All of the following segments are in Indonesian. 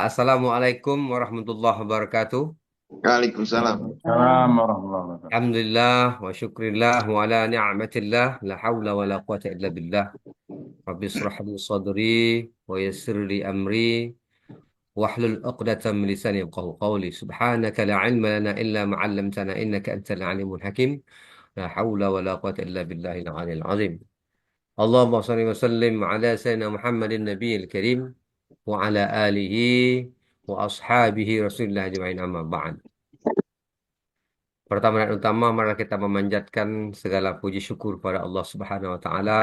Assalamualaikum warahmatullahi wabarakatuh. Waalaikumsalam. Waalaikumsalam warahmatullahi wabarakatuh. Alhamdulillah wa syukrillah wa ala ni'matillah la hawla wa la quwata illa billah. Rabbi israh li sadri wa yassir li amri wahlul 'uqdatam min lisani yafqahu qawli. Subhanaka la ilma lana illa ma 'allamtana innaka antal alimul hakim. La hawla wa la quwata illa billahil aliyyil azim. Allahumma shalli wa sallim ala sayyidina Muhammadin nabiyil karim wa ala alihi wa ashabihi rasulillah ajma'in amma ba'd. Pertama dan utama, mari kita memanjatkan segala puji syukur pada Allah Subhanahu wa taala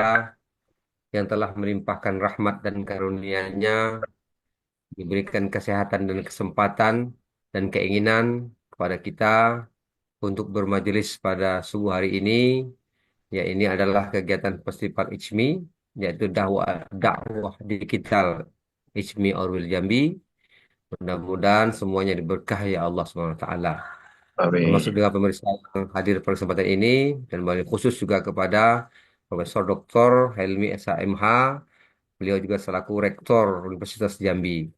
yang telah melimpahkan rahmat dan karunia-Nya, diberikan kesehatan dan kesempatan dan keinginan kepada kita untuk bermajelis pada subuh hari ini. Ya, ini adalah kegiatan Festival ICMI, yaitu dakwah digital ICMI Orwil Jambi. Mudah-mudahan semuanya diberkahi ya Allah Subhanahu wa taala. Termasuk Amin. dengan pemirsa yang hadir pada kesempatan ini dan paling khusus juga kepada Profesor Dr. Helmi SHMH, beliau juga selaku Rektor Universitas Jambi.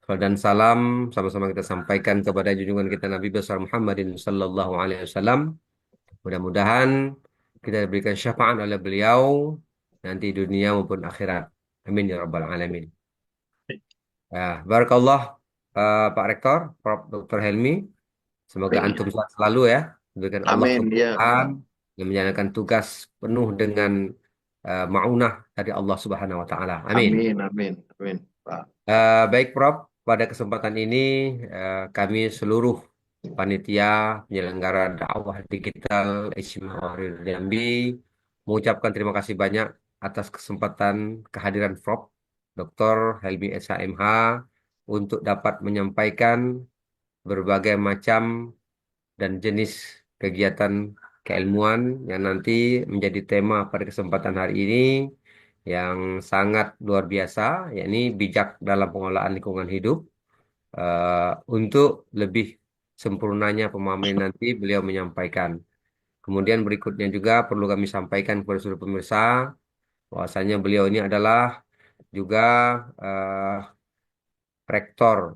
Dan salam sama-sama kita sampaikan kepada junjungan kita Nabi besar Muhammadin Sallallahu Alaihi Wasallam. Mudah-mudahan kita diberikan syafaat oleh beliau nanti dunia maupun akhirat. Amin ya rabbal alamin. Ya, barakallah Pak Rektor, Prof. Dr. Helmi. Semoga Baik. antum sehat selalu ya. Diberikan Allah Amin. Ya. kemuliaan yang menjalankan tugas penuh dengan maunah dari Allah Subhanahu wa taala. Amin. Amin. Amin. Amin. Pak. Baik Prof, pada kesempatan ini kami seluruh panitia penyelenggara dakwah digital Ismail Jambi mengucapkan terima kasih banyak atas kesempatan kehadiran Prof. Dr. Helmi SHMH untuk dapat menyampaikan berbagai macam dan jenis kegiatan keilmuan yang nanti menjadi tema pada kesempatan hari ini yang sangat luar biasa, yakni bijak dalam pengelolaan lingkungan hidup. Untuk lebih sempurnanya pemahaman nanti beliau menyampaikan. Kemudian berikutnya juga perlu kami sampaikan kepada seluruh pemirsa bahwasanya beliau ini adalah juga eh, rektor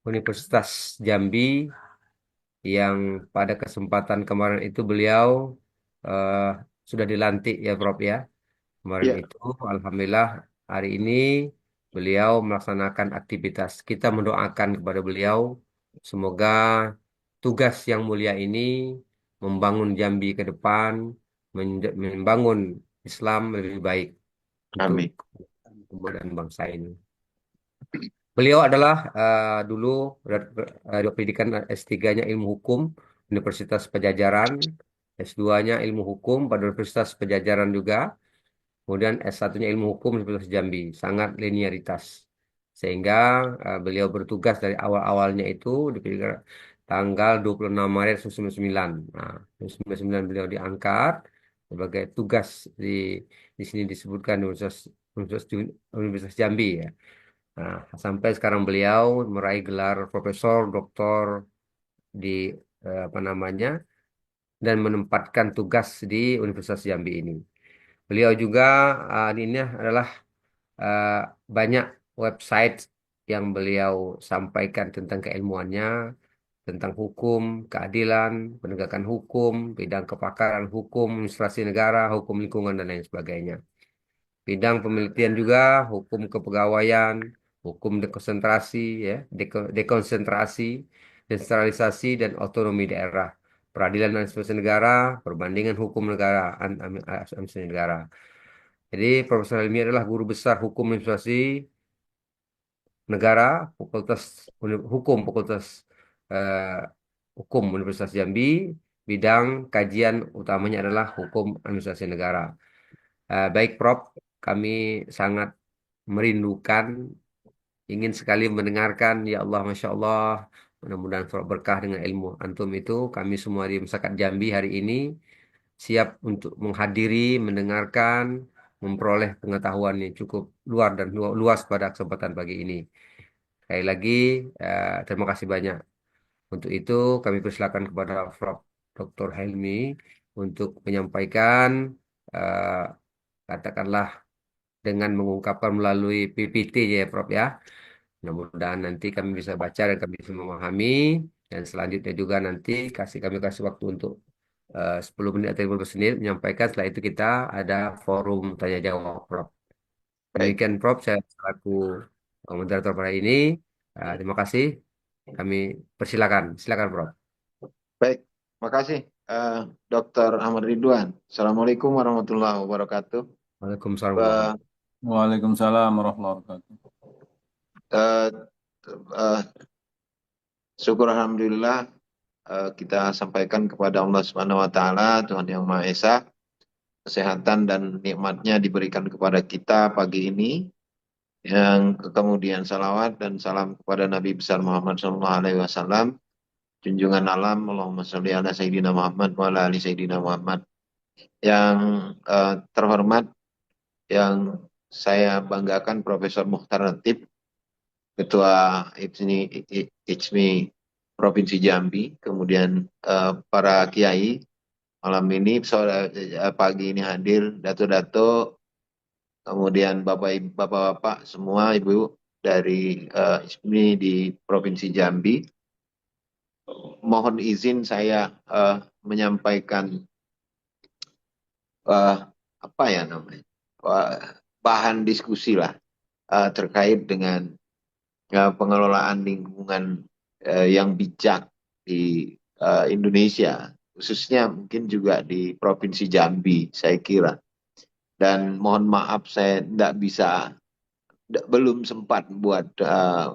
Universitas Jambi yang pada kesempatan kemarin itu beliau eh, sudah dilantik ya Prof ya. Kemarin Ya. itu Alhamdulillah hari ini beliau melaksanakan aktivitas. Kita mendoakan kepada beliau semoga tugas yang mulia ini membangun Jambi ke depan, membangun Islam lebih baik untuk Amin. kemudahan bangsa ini. Beliau adalah dulu pendidikan S3-nya Ilmu Hukum Universitas Pajajaran, S2-nya Ilmu Hukum pada Universitas Pajajaran juga, kemudian S1-nya Ilmu Hukum Universitas Jambi, sangat linearitas. Sehingga beliau bertugas dari awal-awalnya itu di tanggal 26 Maret 1999. Nah, 1999 beliau diangkat sebagai tugas di di sini disebutkan Universitas, Universitas Jambi ya. Nah, sampai sekarang beliau meraih gelar profesor, doktor di apa namanya dan menempatkan tugas di Universitas Jambi ini. Beliau juga ini adalah eh, banyak website yang beliau sampaikan tentang keilmuannya, tentang hukum, keadilan, penegakan hukum, bidang kepakaran hukum, administrasi negara, hukum lingkungan dan lain sebagainya. Bidang penelitian juga hukum kepegawaian, hukum dekonsentrasi, ya, dekonsentrasi, desentralisasi dan otonomi daerah, peradilan dan administrasi negara, perbandingan hukum negara, administrasi negara. Jadi Profesor Helmi adalah guru besar hukum administrasi negara, Fakultas eh, Hukum Universitas Jambi, bidang kajian utamanya adalah hukum administrasi negara. Baik Prof, kami sangat merindukan, ingin sekali mendengarkan, ya Allah, Masya Allah, mudah-mudahan berkah dengan ilmu antum itu. Kami semua di Masyarakat Jambi hari ini siap untuk menghadiri, mendengarkan, memperoleh pengetahuan yang cukup luar dan luas pada kesempatan pagi ini. Sekali lagi, terima kasih banyak. Untuk itu, kami persilakan kepada Prof. Dr. Helmi untuk menyampaikan, eh, katakanlah dengan mengungkapkan melalui PPT ya Prof ya, Mudah-mudahan nanti kami bisa baca dan kami bisa memahami. Dan selanjutnya juga nanti kami kasih waktu untuk 10 menit atau 15 menit menyampaikan. Setelah itu kita ada forum tanya jawab, Prof. Baik, Demikian, Prof. Saya selaku moderator pada ini. Terima kasih. Kami persilakan. Silakan, Prof. baik. Makasih, Dr. Ahmad Ridwan. Assalamualaikum warahmatullahi wabarakatuh. Waalaikumsalam Eh, warahmatullahi Waalaikumsalam warahmatullahi wabarakatuh. eh, eh, Syukur Alhamdulillah, kita sampaikan kepada Allah Subhanahu Wa Taala, Tuhan Yang Maha Esa, kesehatan dan nikmatnya diberikan kepada kita pagi ini. Yang kemudian salawat dan salam kepada Nabi besar Muhammad SAW, junjungan alam, Allahumma sholli ala Sayyidina Muhammad wa ala ali Sayyidina Muhammad. Yang terhormat, yang saya banggakan Profesor Mukhtar Latif, Ketua IPSMI Provinsi Jambi, kemudian para kiai malam ini, pagi ini hadir, dato-dato, kemudian bapak-bapak semua, ibu dari IPSMI di Provinsi Jambi. Mohon izin saya menyampaikan eh, apa ya namanya, eh, bahan diskusi lah terkait dengan pengelolaan lingkungan yang bijak di Indonesia, khususnya mungkin juga di Provinsi Jambi, saya kira. Dan mohon maaf saya belum sempat buat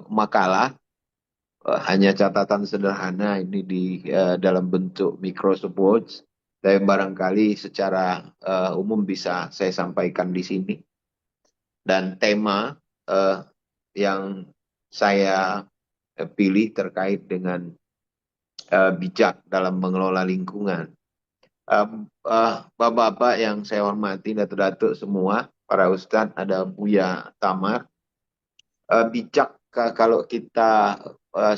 makalah, hanya catatan sederhana ini di dalam bentuk Microsoft Word. Saya barangkali secara umum bisa saya sampaikan di sini. Dan tema yang saya pilih terkait dengan bijak dalam mengelola lingkungan. Bapak-bapak yang saya hormati, datuk-datuk semua, para ustadz, ada Buya Tamar. Bijak, kalau kita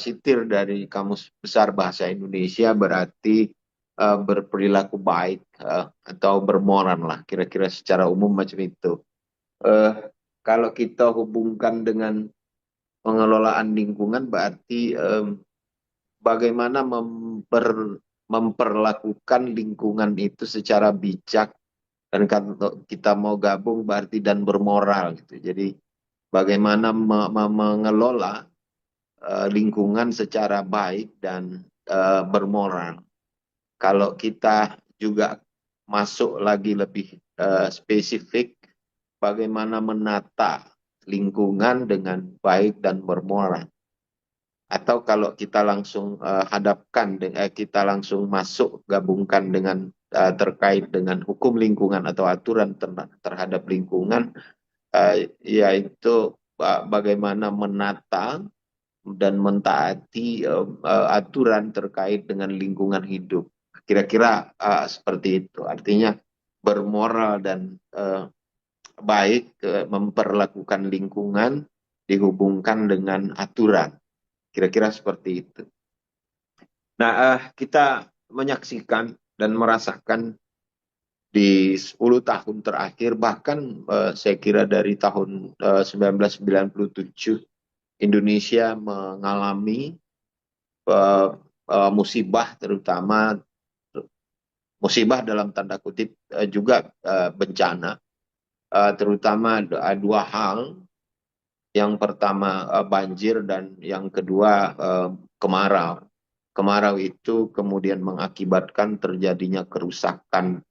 sitir dari Kamus Besar Bahasa Indonesia, berarti berperilaku baik atau bermoral lah, kira-kira secara umum macam itu. Kalau kita hubungkan dengan pengelolaan lingkungan, berarti bagaimana memperlakukan lingkungan itu secara bijak, dan kalau kita mau gabung berarti dan bermoral gitu. Jadi bagaimana mengelola lingkungan secara baik dan bermoral. Kalau kita juga masuk lagi lebih spesifik, bagaimana menata lingkungan dengan baik dan bermoral. Atau kalau kita langsung kita langsung masuk, gabungkan dengan terkait dengan hukum lingkungan atau aturan terhadap lingkungan, yaitu bagaimana menata dan mentaati aturan terkait dengan lingkungan hidup. Kira-kira seperti itu. Artinya bermoral dan baik, memperlakukan lingkungan dihubungkan dengan aturan. Kira-kira seperti itu. Nah, kita menyaksikan dan merasakan di 10 tahun terakhir, bahkan saya kira dari tahun 1997, Indonesia mengalami musibah, terutama musibah dalam tanda kutip, juga bencana, terutama dua hal. Yang pertama banjir, dan yang kedua kemarau. Kemarau itu kemudian mengakibatkan terjadinya kerusakan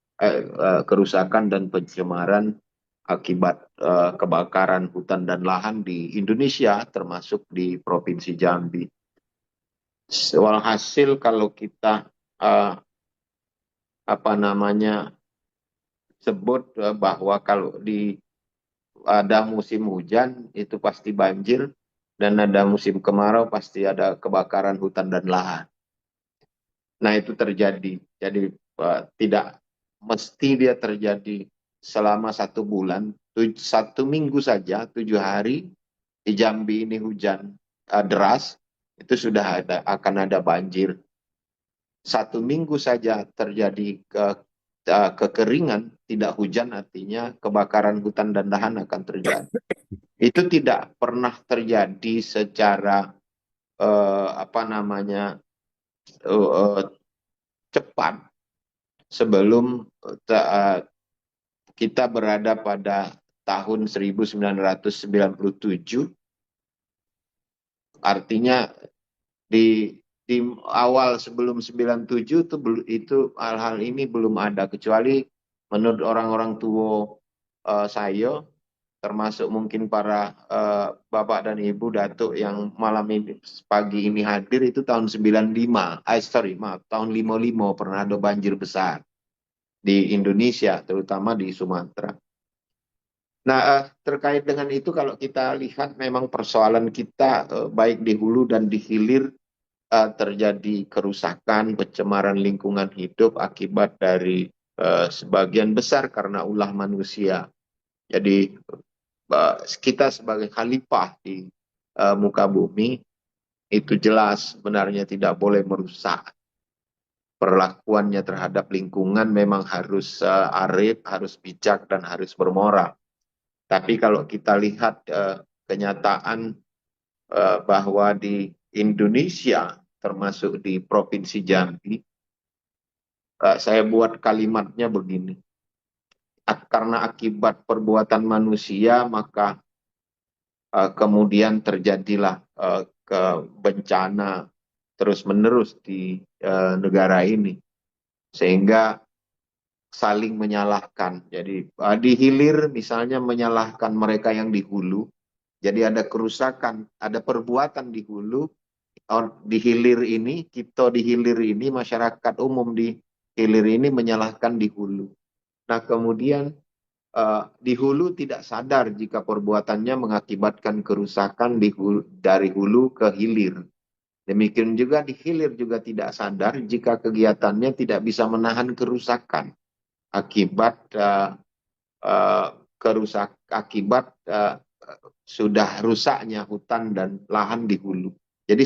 dan pencemaran akibat kebakaran hutan dan lahan di Indonesia, termasuk di Provinsi Jambi. Walhasil kalau kita sebut bahwa kalau ada musim hujan itu pasti banjir, dan ada musim kemarau pasti ada kebakaran hutan dan lahan. Nah, itu terjadi. Jadi tidak mesti dia terjadi selama 1 bulan. 1 minggu saja, 7 hari di Jambi ini hujan deras, itu sudah akan ada banjir. 1 minggu saja terjadi kekeringan, tidak hujan, artinya kebakaran hutan dan lahan akan terjadi. itu tidak pernah terjadi secara apa namanya eh, cepat sebelum kita berada pada tahun 1997. Artinya di awal sebelum 97 itu hal-hal ini belum ada, kecuali menurut orang-orang tua saya, termasuk mungkin para bapak dan ibu datuk yang malam ini pagi ini hadir, itu tahun 95, maaf, tahun 55 pernah ada banjir besar di Indonesia, terutama di Sumatera. Nah, terkait dengan itu kalau kita lihat memang persoalan kita baik di hulu dan di hilir terjadi kerusakan, pencemaran lingkungan hidup akibat dari sebagian besar karena ulah manusia. Jadi kita sebagai khalifah di muka bumi itu jelas sebenarnya tidak boleh merusak. Perlakuannya terhadap lingkungan memang harus arif, harus bijak, dan harus bermoral. Tapi kalau kita lihat kenyataan bahwa di Indonesia, termasuk di Provinsi Jambi, saya buat kalimatnya begini. Karena akibat perbuatan manusia, maka kemudian terjadilah bencana terus-menerus di negara ini. Sehingga saling menyalahkan. Jadi di hilir misalnya menyalahkan mereka yang di hulu. Jadi ada kerusakan, ada perbuatan di hulu, di hilir ini, kita di hilir ini, masyarakat umum di hilir ini menyalahkan di hulu. Nah, kemudian di hulu tidak sadar jika perbuatannya mengakibatkan kerusakan dari hulu ke hilir. Demikian juga di hilir juga tidak sadar jika kegiatannya tidak bisa menahan kerusakan akibat sudah rusaknya hutan dan lahan di hulu. Jadi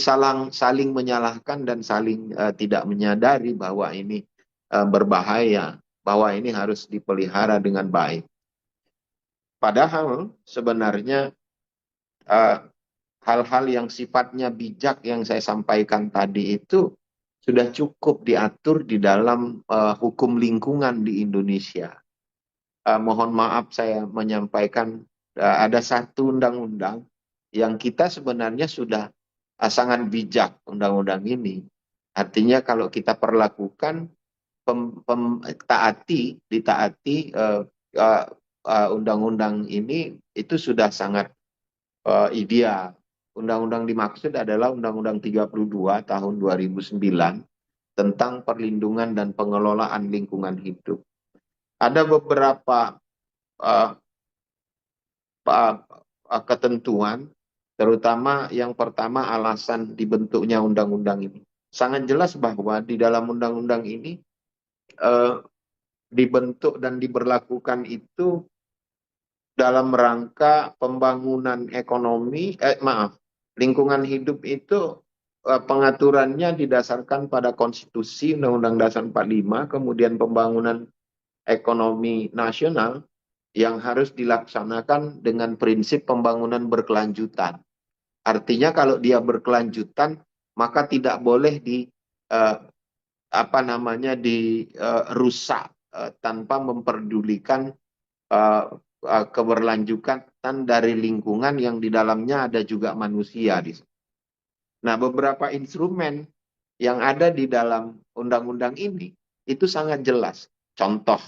saling menyalahkan dan saling tidak menyadari bahwa ini berbahaya, bahwa ini harus dipelihara dengan baik. Padahal sebenarnya hal-hal yang sifatnya bijak yang saya sampaikan tadi itu sudah cukup diatur di dalam hukum lingkungan di Indonesia. Mohon maaf saya menyampaikan ada satu undang-undang yang kita sebenarnya sudah sangat bijak undang-undang ini. Artinya kalau kita perlakukan ditaati undang-undang ini itu sudah sangat ideal. Undang-undang dimaksud adalah Undang-Undang 32 tahun 2009 tentang perlindungan dan pengelolaan lingkungan hidup. Ada beberapa uh, ketentuan, terutama yang pertama alasan dibentuknya undang-undang ini. Sangat jelas bahwa di dalam undang-undang ini dibentuk dan diberlakukan itu dalam rangka pembangunan ekonomi, lingkungan hidup itu pengaturannya didasarkan pada konstitusi Undang-Undang Dasar 45, kemudian pembangunan ekonomi nasional yang harus dilaksanakan dengan prinsip pembangunan berkelanjutan. Artinya kalau dia berkelanjutan, maka tidak boleh dirusak tanpa memperdulikan keberlanjutan dari lingkungan yang di dalamnya ada juga manusia. Nah, beberapa instrumen yang ada di dalam undang-undang ini itu sangat jelas. Contoh,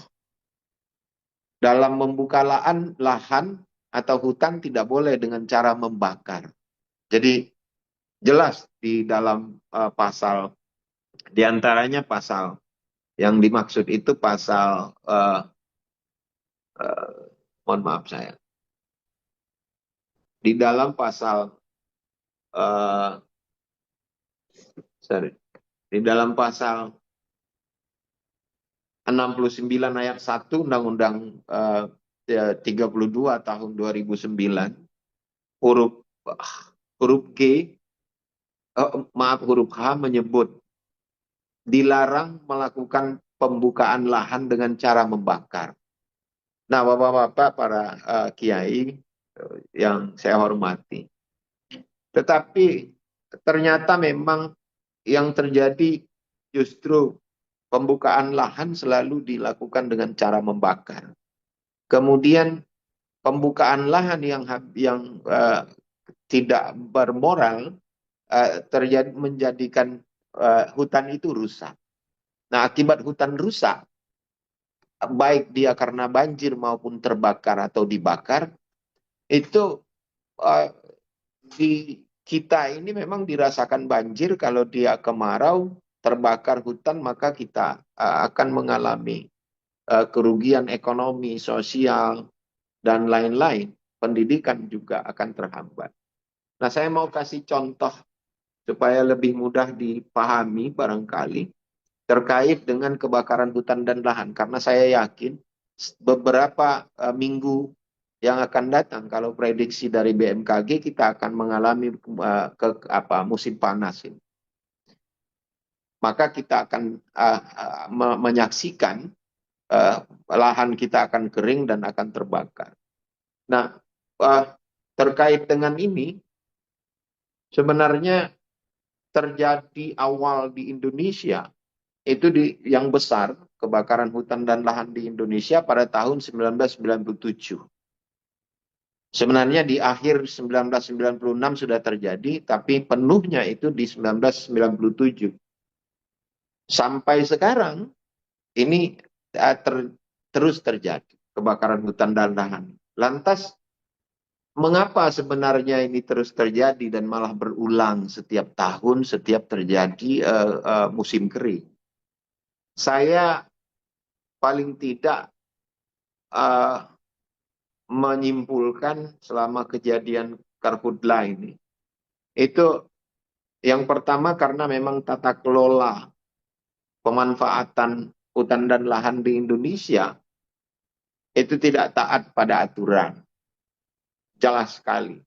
dalam membuka lahan atau hutan tidak boleh dengan cara membakar. Jadi jelas di dalam pasal, diantaranya pasal yang dimaksud itu pasal, mohon maaf saya, di dalam pasal, di dalam pasal 69 ayat 1 Undang-Undang 32 tahun 2009, huruf H menyebut dilarang melakukan pembukaan lahan dengan cara membakar. Nah, Bapak-bapak, para kiai, yang saya hormati. Tetapi ternyata memang yang terjadi justru pembukaan lahan selalu dilakukan dengan cara membakar. Kemudian pembukaan lahan yang tidak bermoral terjadi menjadikan hutan itu rusak. Nah, akibat hutan rusak, baik dia karena banjir maupun terbakar atau dibakar, itu uh, di kita ini memang dirasakan banjir kalau dia kemarau, terbakar hutan, maka kita akan mengalami kerugian ekonomi, sosial, dan lain-lain. Pendidikan juga akan terhambat. Nah, saya mau kasih contoh supaya lebih mudah dipahami barangkali terkait dengan kebakaran hutan dan lahan. Karena saya yakin beberapa minggu yang akan datang, kalau prediksi dari BMKG, kita akan mengalami musim panas ini. Maka kita akan menyaksikan lahan kita akan kering dan akan terbakar. Nah, terkait dengan ini, sebenarnya terjadi awal di Indonesia itu yang besar kebakaran hutan dan lahan di Indonesia pada tahun 1997. Sebenarnya di akhir 1996 sudah terjadi, tapi penuhnya itu di 1997. Sampai sekarang ini terus terjadi kebakaran hutan dan lahan. Lantas mengapa sebenarnya ini terus terjadi dan malah berulang setiap tahun, setiap terjadi musim kering? Saya paling tidak menyimpulkan selama kejadian Karhutla ini. Itu yang pertama karena memang tata kelola pemanfaatan hutan dan lahan di Indonesia itu tidak taat pada aturan. Jelas sekali.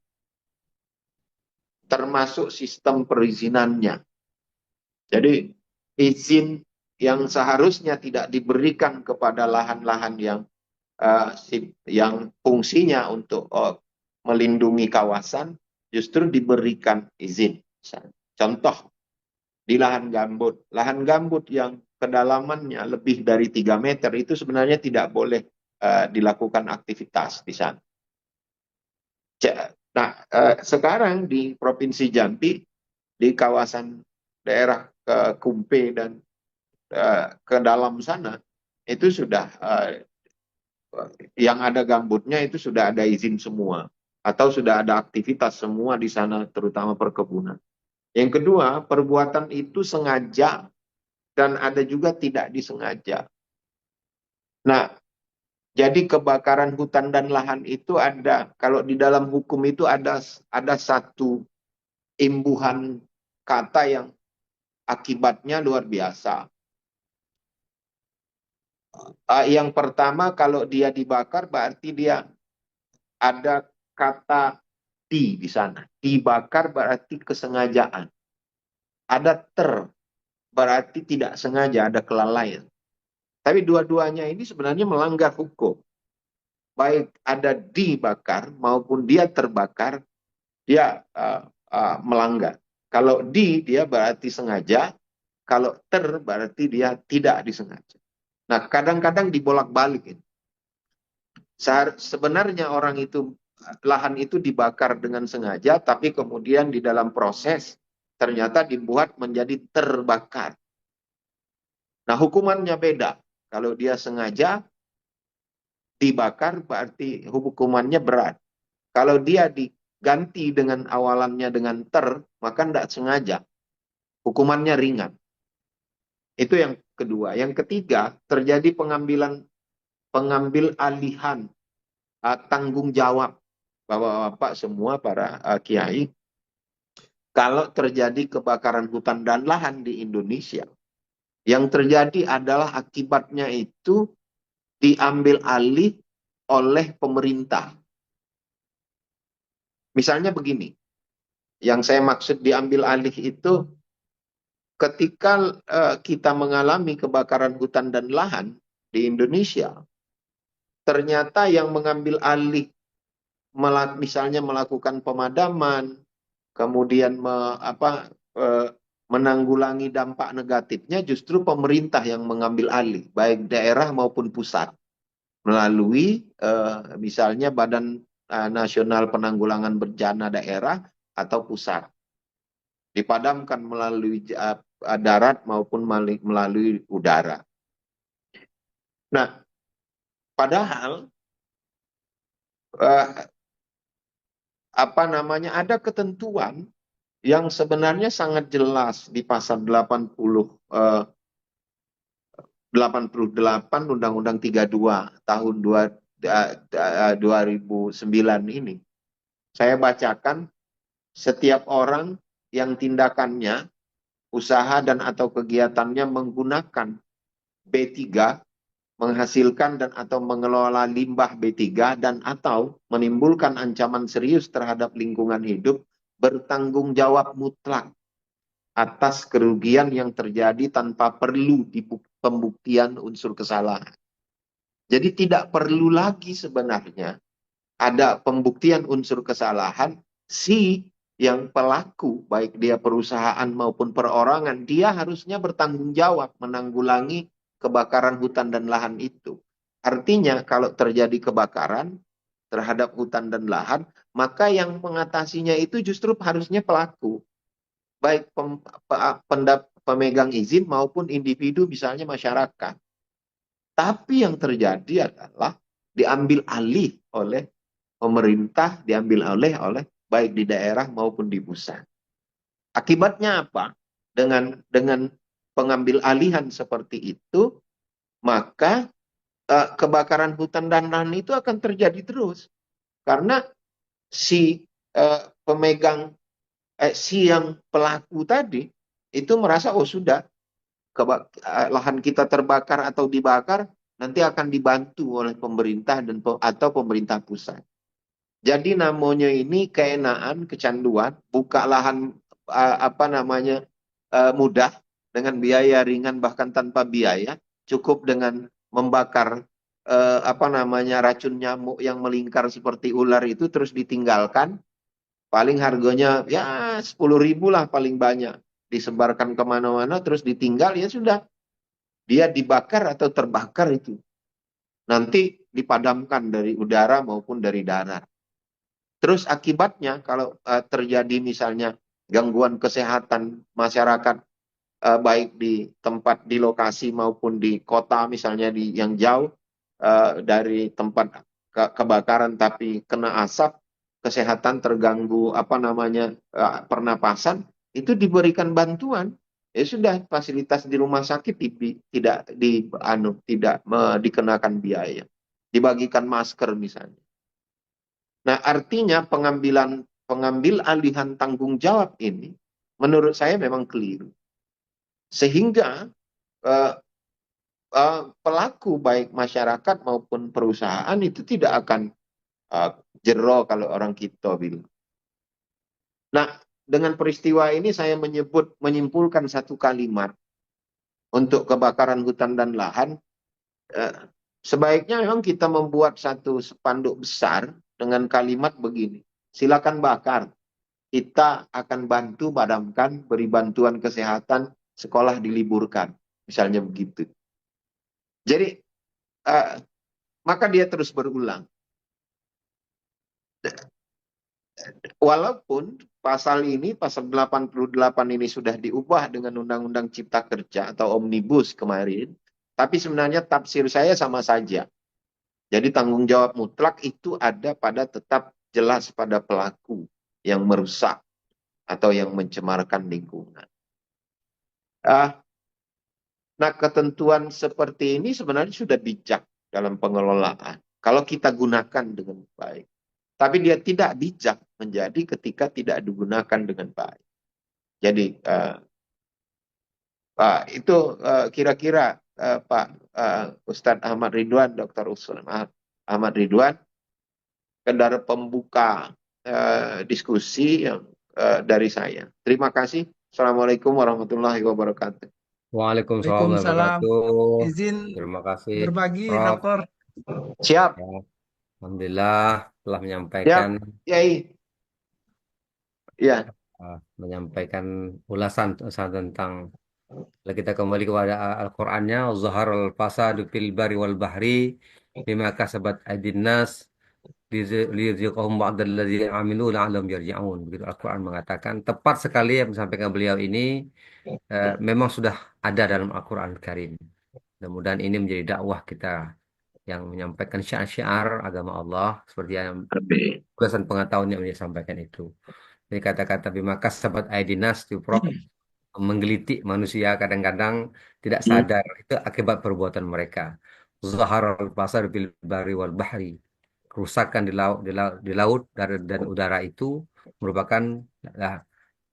Termasuk sistem perizinannya. Jadi izin yang seharusnya tidak diberikan kepada lahan-lahan yang fungsinya untuk melindungi kawasan justru diberikan izin. Contoh di lahan gambut. Lahan gambut yang kedalamannya lebih dari 3 meter itu sebenarnya tidak boleh dilakukan aktivitas di sana. Nah, sekarang di Provinsi Jambi, di kawasan daerah Kumpe dan ke dalam sana, itu sudah yang ada gambutnya itu sudah ada izin semua. Atau sudah ada aktivitas semua di sana, terutama perkebunan. Yang kedua, perbuatan itu sengaja dan ada juga tidak disengaja. Nah, jadi kebakaran hutan dan lahan itu ada, kalau di dalam hukum itu ada satu imbuhan kata yang akibatnya luar biasa. Yang pertama, kalau dia dibakar berarti dia ada kata di sana. Dibakar berarti kesengajaan. Ada berarti tidak sengaja, ada kelalaian. Tapi dua-duanya ini sebenarnya melanggar hukum. Baik ada dibakar maupun dia terbakar, dia melanggar. Kalau dia berarti sengaja, kalau berarti dia tidak disengaja. Nah, kadang-kadang dibolak-balik. Sebenarnya lahan itu dibakar dengan sengaja, tapi kemudian di dalam proses ternyata dibuat menjadi terbakar. Nah, hukumannya beda. Kalau dia sengaja dibakar berarti hukumannya berat. Kalau dia diganti dengan awalannya dengan maka tidak sengaja. Hukumannya ringan. Itu yang kedua. Yang ketiga, terjadi pengambil alihan tanggung jawab Bapak-bapak semua para kiai. Kalau terjadi kebakaran hutan dan lahan di Indonesia, yang terjadi adalah akibatnya itu diambil alih oleh pemerintah. Misalnya begini, yang saya maksud diambil alih itu ketika kita mengalami kebakaran hutan dan lahan di Indonesia, ternyata yang mengambil alih misalnya melakukan pemadaman, kemudian menanggulangi dampak negatifnya, justru pemerintah yang mengambil alih, baik daerah maupun pusat, melalui misalnya Badan Nasional Penanggulangan Bencana Daerah atau pusat. Dipadamkan melalui darat maupun melalui udara. Nah, padahal ada ketentuan yang sebenarnya sangat jelas di pasal 88 Undang-Undang 32 tahun 2009 ini. Saya bacakan, setiap orang yang tindakannya, usaha dan atau kegiatannya menggunakan B3, menghasilkan dan atau mengelola limbah B3 dan atau menimbulkan ancaman serius terhadap lingkungan hidup, bertanggung jawab mutlak atas kerugian yang terjadi tanpa perlu pembuktian unsur kesalahan. Jadi tidak perlu lagi sebenarnya ada pembuktian unsur kesalahan, si yang pelaku, baik dia perusahaan maupun perorangan, dia harusnya bertanggung jawab menanggulangi kebakaran hutan dan lahan itu. Artinya kalau terjadi kebakaran terhadap hutan dan lahan, maka yang mengatasinya itu justru harusnya pelaku, baik pemegang izin maupun individu, misalnya masyarakat. Tapi yang terjadi adalah diambil alih oleh pemerintah, diambil oleh baik di daerah maupun di pusat. Akibatnya apa? Dengan pengambil alihan seperti itu, maka kebakaran hutan dan lahan itu akan terjadi terus. Karena si pemegang, si yang pelaku tadi itu merasa, oh sudah, lahan kita terbakar atau dibakar, nanti akan dibantu oleh pemerintah atau pemerintah pusat. Jadi namanya ini keenaan, kecanduan, buka lahan mudah dengan biaya ringan bahkan tanpa biaya, cukup dengan membakar racun nyamuk yang melingkar seperti ular itu terus ditinggalkan, paling harganya ya 10.000 lah paling banyak, disebarkan kemana-mana terus ditinggal, ya sudah, dia dibakar atau terbakar itu. Nanti dipadamkan dari udara maupun dari darat. Terus akibatnya kalau terjadi misalnya gangguan kesehatan masyarakat, baik di tempat, di lokasi maupun di kota misalnya yang jauh dari tempat kebakaran tapi kena asap, kesehatan terganggu pernapasan, itu diberikan bantuan. Ya sudah, fasilitas di rumah sakit tidak dikenakan biaya. Dibagikan masker misalnya. Nah, artinya pengambil alihan tanggung jawab ini menurut saya memang keliru. Sehingga pelaku baik masyarakat maupun perusahaan itu tidak akan jero kalau orang kita bilang. Nah, dengan peristiwa ini saya menyimpulkan satu kalimat untuk kebakaran hutan dan lahan. Sebaiknya memang kita membuat satu spanduk besar dengan kalimat begini: silakan bakar, kita akan bantu padamkan, beri bantuan kesehatan, sekolah diliburkan, misalnya begitu. Jadi maka dia terus berulang. Walaupun pasal 88 ini sudah diubah dengan Undang-Undang Cipta Kerja atau Omnibus kemarin, tapi sebenarnya tafsir saya sama saja. Jadi tanggung jawab mutlak itu ada tetap jelas pada pelaku yang merusak atau yang mencemarkan lingkungan. Nah, ketentuan seperti ini sebenarnya sudah bijak dalam pengelolaan kalau kita gunakan dengan baik. Tapi dia tidak bijak menjadi ketika tidak digunakan dengan baik. Jadi itu kira-kira Pak Ustadz Ahmad Ridwan, Dr. Usul Ahmad Ridwan, kendara pembuka diskusi yang dari saya. Terima kasih. Assalamualaikum warahmatullahi wabarakatuh. Waalaikumsalam Waalaikumsalam. warahmatullahi wabarakatuh. Izin Terima kasih, berbagi, Prof. Dokter. Siap. Ya, Alhamdulillah. telah Siap, Yai. Ya, menyampaikan ulasan tentang kalau kita kembali kepada Al-Qur'annya, zaharul fasadu fil bari wal bahri bima kasabat aydin nas liyuziqahum ba'dal ladzi amilu la'allahum yarji'un. Begitu Al-Qur'an mengatakan, tepat sekali yang disampaikan beliau ini memang sudah ada dalam Al-Qur'an Karim. Mudah-mudahan ini menjadi dakwah kita yang menyampaikan syiar-syiar agama Allah seperti yang amin. ulasan pengetahuan yang disampaikan itu. Ini kata-kata bima kasabat aydin nas itu Prof, menggelitik manusia kadang-kadang tidak Hmm, sadar itu akibat perbuatan mereka. Zaharal fasad bil bari wal bahri. Kerusakan di laut dan udara itu merupakan lah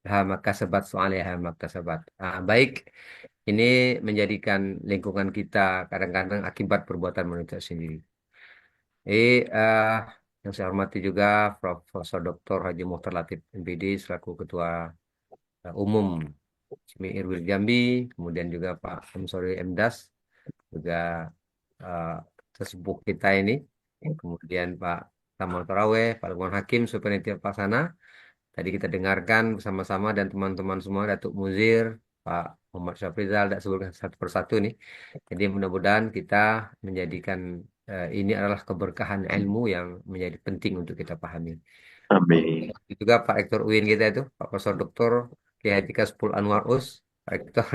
maka sebat soalnya maka sebat. Baik, ini menjadikan lingkungan kita kadang-kadang akibat perbuatan manusia sendiri. Eh, yang saya hormati juga Profesor Dr. Haji Muhtar Latif MPD selaku Ketua Umum Simi Irwil Jambi, kemudian juga Pak Amsori Emdas, juga eh, sesepuh kita ini, kemudian Pak Tamal Taraweh, Pak Lukman Hakim, Superniti Pelaksana. Tadi kita dengarkan bersama-sama dan teman-teman semua, Datuk Muzir, Pak Muhammad Syafrizal, dan sebutkan satu persatu nih. Jadi mudah-mudahan kita menjadikan ini adalah keberkahan ilmu yang menjadi penting untuk kita pahami. amin. Itu juga Pak Rektor UIN kita itu, Pak Profesor Dr. Kiai Haji Kaspul Anwar Us, Pak Rektor.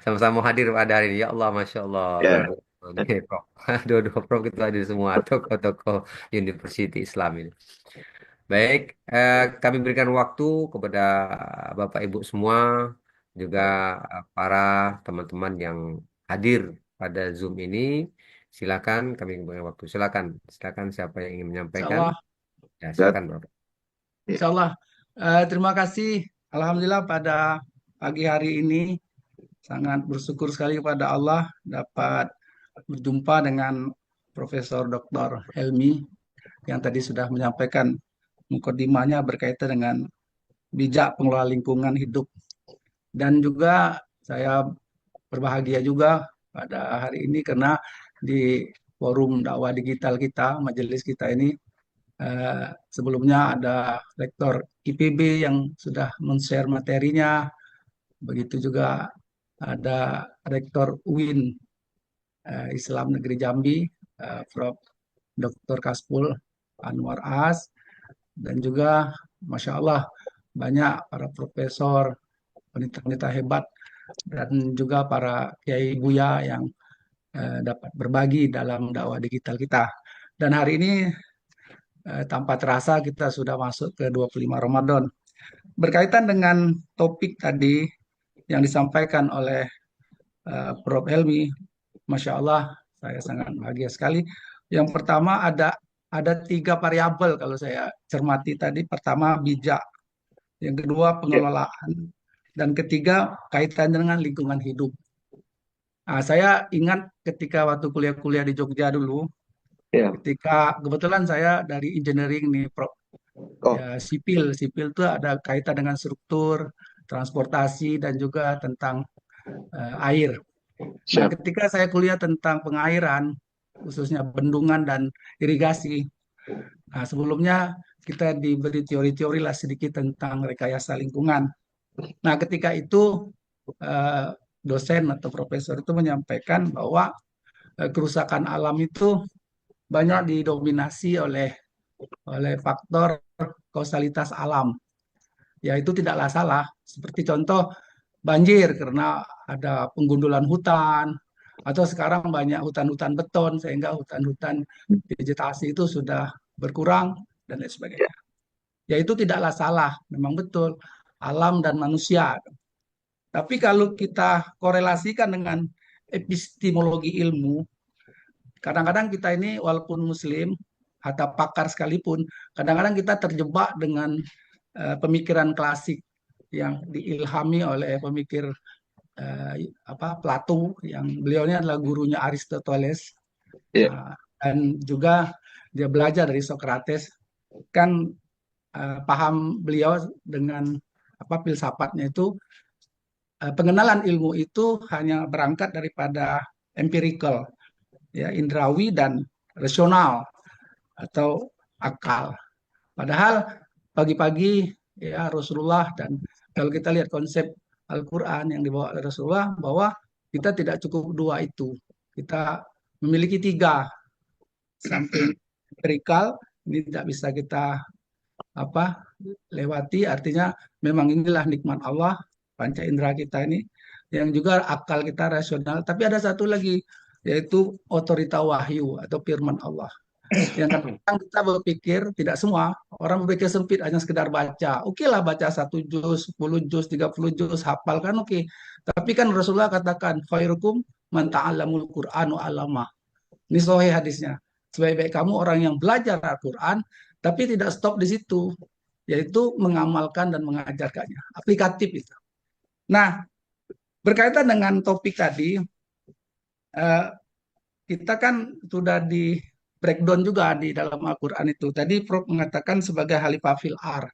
Sama-sama hadir pada hari ini. Ya Allah, Masya Allah. Ya, Dua-dua ini, Prof. Dua-dua Prof kita hadir semua, tokoh-tokoh University Islam ini. Baik, kami berikan waktu kepada Bapak Ibu semua, juga para teman-teman yang hadir pada Zoom ini. Silakan, kami berikan waktu. Silakan, silakan siapa yang ingin Insya menyampaikan. Allah, Ya, Ustaz. silakan, Bapak. Insya Allah. Terima kasih. Alhamdulillah pada pagi hari ini sangat bersyukur sekali kepada Allah dapat berjumpa dengan Profesor Dr. Helmi yang tadi sudah menyampaikan mukadimahnya berkaitan dengan bijak pengelola lingkungan hidup. Dan juga saya berbahagia juga pada hari ini karena di forum dakwah digital kita, majelis kita ini sebelumnya ada rektor IPB yang sudah men-share materinya, begitu juga ada rektor UIN Islam Negeri Jambi, Prof. Dr. Kaspul Anwar As, dan juga Masya Allah banyak para profesor, peneliti-peneliti hebat, dan juga para kiai buya yang dapat berbagi dalam dakwah digital kita. Dan hari ini tanpa terasa kita sudah masuk ke 25 Ramadan. Berkaitan dengan topik tadi yang disampaikan oleh Prof. Helmi, Masya Allah, saya sangat bahagia sekali. Yang pertama ada tiga variabel kalau saya cermati tadi. Pertama bijak, yang kedua Ya, pengelolaan, dan ketiga kaitan dengan lingkungan hidup. Nah, saya ingat ketika waktu kuliah-kuliah di Jogja dulu, ya. ketika kebetulan saya dari engineering nih, Prof. Oh, Ya, sipil itu ada kaitan dengan struktur, transportasi, dan juga tentang air. Nah, siap. ketika saya kuliah tentang pengairan, khususnya bendungan dan irigasi, nah, sebelumnya kita diberi teori-teori lah sedikit tentang rekayasa lingkungan. Nah, ketika itu eh, dosen atau profesor itu menyampaikan bahwa kerusakan alam itu banyak didominasi oleh faktor kausalitas alam. Ya, itu tidaklah salah. Seperti contoh banjir karena ada penggundulan hutan, atau sekarang banyak hutan-hutan beton sehingga hutan-hutan vegetasi itu sudah berkurang dan lain sebagainya. Ya, itu tidaklah salah, memang betul alam dan manusia. Tapi kalau kita korelasikan dengan epistemologi ilmu, kadang-kadang kita ini walaupun muslim atau pakar sekalipun, kadang-kadang kita terjebak dengan pemikiran klasik yang diilhami oleh pemikir Plato, yang beliau ini adalah gurunya Aristoteles. Ya, Dan juga dia belajar dari Socrates. Kan paham beliau dengan filsafatnya itu, pengenalan ilmu itu hanya berangkat daripada empirical, ya, indrawi dan rasional, atau akal. Padahal pagi-pagi ya Rasulullah, dan kalau kita lihat konsep Al-Quran yang dibawa oleh Rasulullah, bahwa kita tidak cukup dua itu. Kita memiliki tiga. Samping berikal, ini tidak bisa kita apa lewati, artinya memang inilah nikmat Allah, panca indera kita ini, yang juga akal kita rasional. Tapi ada satu lagi, yaitu otorita wahyu atau firman Allah. Yang kadang kita berpikir, tidak semua orang berpikir sempit, hanya sekedar baca. Oke lah, baca 1 juz, 10 juz, 30 juz, hafal kan oke. Tapi kan Rasulullah katakan, khairukum man ta'allamul Qur'anu alama. Ini sahih hadisnya. Sebaik-baik kamu orang yang belajar Al-Quran, tapi tidak stop di situ, yaitu mengamalkan dan mengajarkannya. Aplikatif itu. Nah, berkaitan dengan topik tadi, eh, kita kan sudah di breakdown juga di dalam Al-Quran itu. Tadi Prof mengatakan sebagai Khalifah fil ar.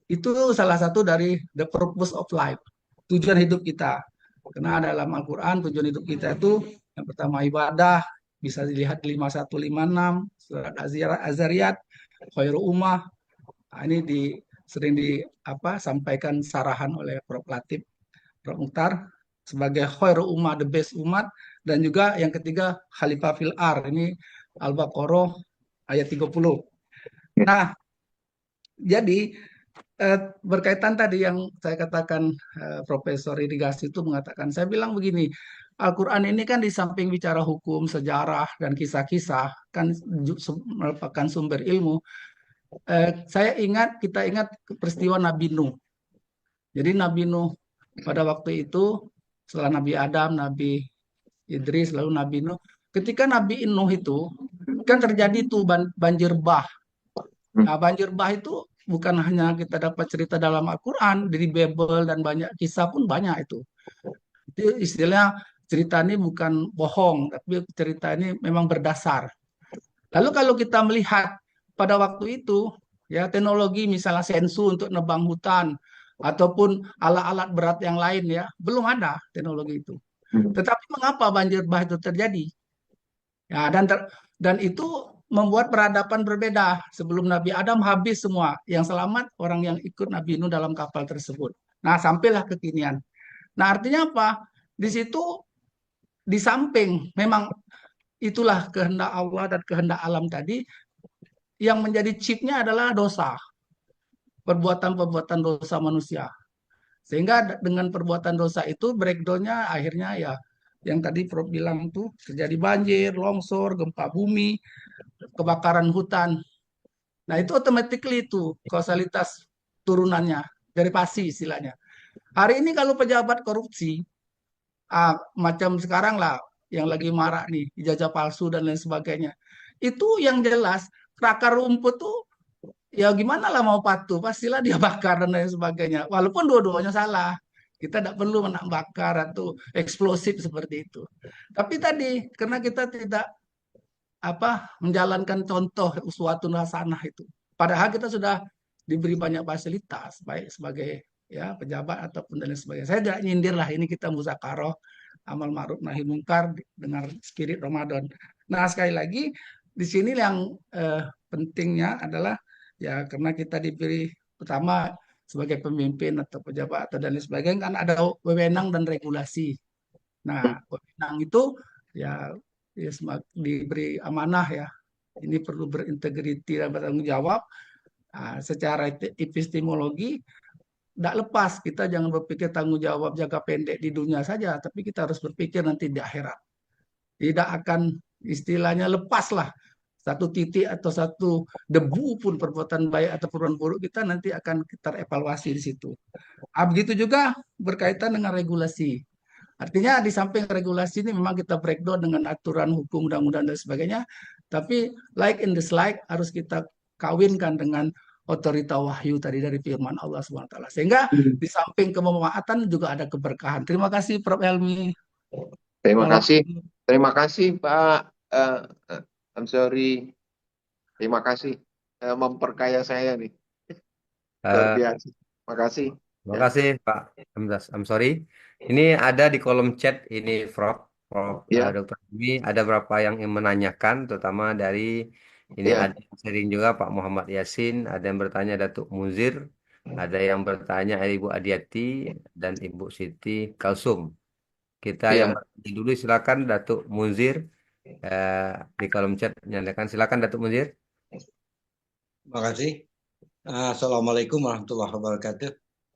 Itu salah satu dari the purpose of life, tujuan hidup kita. Karena dalam Al-Quran tujuan hidup kita itu yang pertama ibadah, bisa dilihat di 5156 surat Az-Zariyat, khairu ummah. Nah, ini sering sampaikan sarahan oleh Prof Latif, Prof Mukhtar, sebagai khairu ummah, the best umat. Dan juga yang ketiga Khalifah fil ar, ini Al-Baqarah ayat 30. Nah, jadi berkaitan tadi yang saya katakan, Profesor Irigasi itu mengatakan, saya bilang begini, Al-Quran ini kan di samping bicara hukum, sejarah, dan kisah-kisah, kan merupakan sumber ilmu. Kita ingat peristiwa Nabi Nuh. Jadi Nabi Nuh pada waktu itu, setelah Nabi Adam, Nabi Idris, lalu Nabi Nuh. Ketika Nabi Nuh itu, kan terjadi tuh banjir bah. Nah, banjir bah itu bukan hanya kita dapat cerita dalam Al-Quran, di Bible dan banyak kisah pun banyak itu. Itu istilahnya cerita ini bukan bohong, tapi cerita ini memang berdasar. Lalu kalau kita melihat pada waktu itu, ya teknologi misalnya sensu untuk nebang hutan, ataupun alat-alat berat yang lain ya, belum ada teknologi itu. Tetapi mengapa banjir bah itu terjadi? Ya, dan itu membuat peradaban berbeda. Sebelum Nabi Adam habis semua. Yang selamat orang yang ikut Nabi Nuh dalam kapal tersebut. Nah, sampailah kekinian. Nah, artinya apa? Di situ, di samping memang itulah kehendak Allah dan kehendak alam tadi, yang menjadi chipnya adalah dosa. Perbuatan-perbuatan dosa manusia. Sehingga dengan perbuatan dosa itu breakdownnya akhirnya ya yang tadi Prof bilang tuh terjadi banjir, longsor, gempa bumi, kebakaran hutan. Nah, itu automatically itu kausalitas turunannya dari pasti istilahnya. Hari ini kalau pejabat korupsi, macam sekarang lah yang lagi marak nih, ijazah palsu dan lain sebagainya. Itu yang jelas akar rumput tuh ya gimana lah mau patuh, pastilah dia bakar dan lain sebagainya. Walaupun dua-duanya salah. Kita tidak perlu bakar atau eksplosif seperti itu. Tapi tadi karena kita tidak menjalankan contoh uswatun hasanah itu. Padahal kita sudah diberi banyak fasilitas baik sebagai ya pejabat ataupun dan lain sebagainya. Saya tidak nyindir lah, ini kita muzakarah amal ma'ruf nahi mungkar dengan spirit Ramadan. Nah, sekali lagi di sini yang pentingnya adalah ya karena kita diberi pertama sebagai pemimpin atau pejabat atau dan lain sebagainya kan ada wewenang dan regulasi. Nah, wewenang itu ya diberi amanah ya. Ini perlu berintegriti dan bertanggung jawab. Nah, secara epistemologi, tidak lepas. Kita jangan berpikir tanggung jawab jangka pendek di dunia saja, tapi kita harus berpikir nanti di akhirat. Tidak akan istilahnya lepas lah. Satu titik atau satu debu pun perbuatan baik atau perbuatan buruk kita nanti akan kita evaluasi di situ. Begitu juga berkaitan dengan regulasi. Artinya di samping regulasi ini memang kita breakdown dengan aturan hukum, undang-undang dan sebagainya, tapi like in the slide harus kita kawinkan dengan otorita wahyu tadi dari firman Allah SWT. Sehingga di samping kemanfaatan juga ada keberkahan. Terima kasih Prof. Helmi. Terima kasih. Terima kasih Pak I'm sorry. Terima kasih memperkaya saya nih. Luar biasa. Terima kasih. Terima kasih Pak Hamzah. I'm sorry. Ini ada di kolom chat ini Prof. Ya. Dr. Ini ada berapa yang menanyakan, terutama dari Ini Ya, ada yang sering juga Pak Muhammad Yasin, ada yang bertanya Datuk Muzir, ada yang bertanya Ibu Adiati, dan Ibu Siti Kalsum. Kita yang ya. bertanya dulu silakan Datuk Muzir. Eh, di kolom chat nyalakan silakan Datuk Muzir. Terima kasih. Assalamualaikum warahmatullahi wabarakatuh.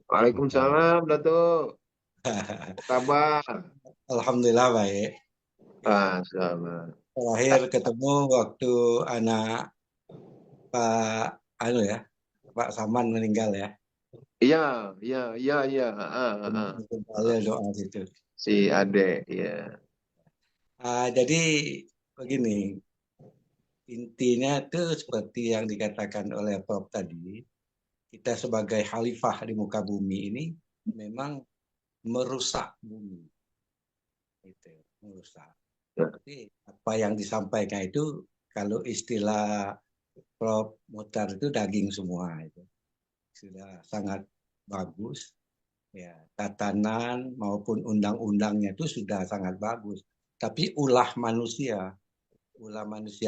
Waalaikumsalam, Datuk. Apa kabar? Alhamdulillah baik. Ah, selamat. Terakhir ketemu waktu anak Pak anu ya, Pak Saman meninggal ya. Iya, iya, iya, iya. Saya doa gitu. Si Ade, ya. Jadi begini, intinya itu seperti yang dikatakan oleh Prof tadi, kita sebagai khalifah di muka bumi ini memang merusak bumi, gitu, merusak. Tapi apa yang disampaikan itu kalau istilah Prof Muhtar itu daging semua itu sudah sangat bagus ya, tatanan maupun undang-undangnya itu sudah sangat bagus. Tapi ulah manusia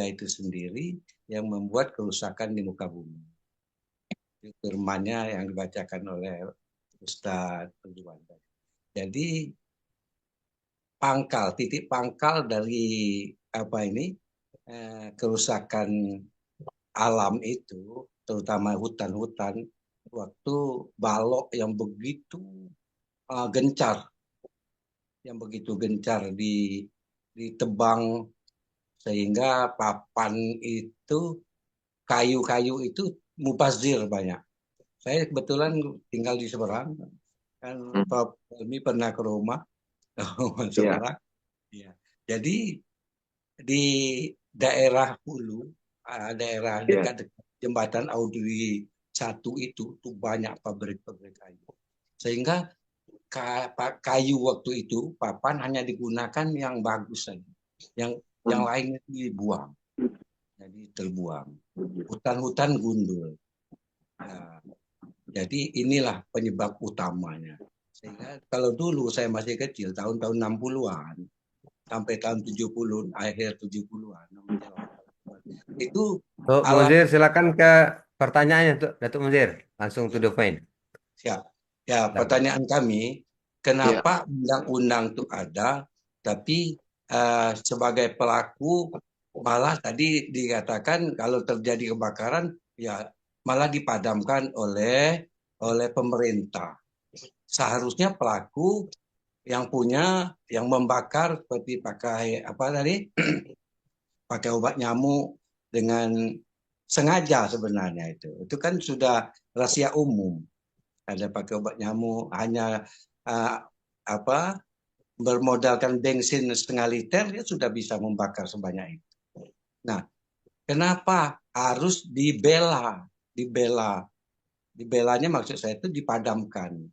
itu sendiri yang membuat kerusakan di muka bumi. Itu firmannya yang dibacakan oleh Ustadz Ridwan. Jadi titik pangkal dari apa ini kerusakan alam itu, terutama hutan-hutan, waktu balok yang begitu gencar, ditebang sehingga papan itu, kayu-kayu itu mubazir banyak. Saya kebetulan tinggal di Seberang, kan Pak Helmi pernah ke rumah Iya. Seberang. Ya. Jadi di daerah Hulu, daerah Iya. dekat jembatan Audrey 1 itu tuh banyak pabrik-pabrik kayu. Sehingga kayu waktu itu papan hanya digunakan yang bagus saja. Yang lainnya dibuang. Jadi terbuang. Hutan-hutan gundul. Nah, jadi inilah penyebab utamanya. Sehingga kalau dulu saya masih kecil, tahun-tahun 60-an, sampai tahun 70, akhir 70-an, itu Datuk alam Muzir silakan ke pertanyaannya Datuk Muzir. Langsung to the point. siap. Ya, Silakan. pertanyaan kami, Ya. kenapa undang-undang itu ada, tapi sebagai pelaku malah tadi dikatakan kalau terjadi kebakaran, ya malah dipadamkan oleh pemerintah. Seharusnya pelaku yang membakar seperti pakai apa tadi, pakai obat nyamuk dengan sengaja sebenarnya itu kan sudah rahasia umum. Ada pakai obat nyamuk hanya uh, apa bermodalkan bensin setengah liter dia sudah bisa membakar sebanyak itu. Nah, kenapa harus dibelanya maksud saya itu dipadamkan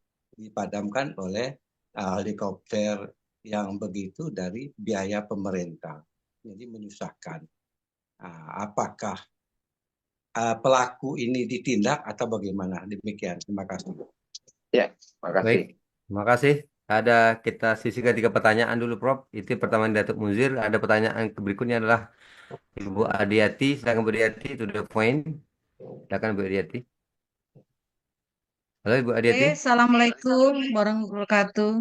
oleh helikopter yang begitu dari biaya pemerintah, jadi menyusahkan. Apakah pelaku ini ditindak atau bagaimana? Demikian, terima kasih. Ya, makasih. Baik, terima kasih. Ada kita sisihkan 3 pertanyaan dulu, Prof. Itu pertama dari Datuk Muzir. Ada pertanyaan berikutnya adalah Ibu Adiati. Silakan Bu Adiati, to the point. Silakan Bu Adiati. Halo Ibu Adiati. Assalamualaikum warahmatullahi wabarakatuh.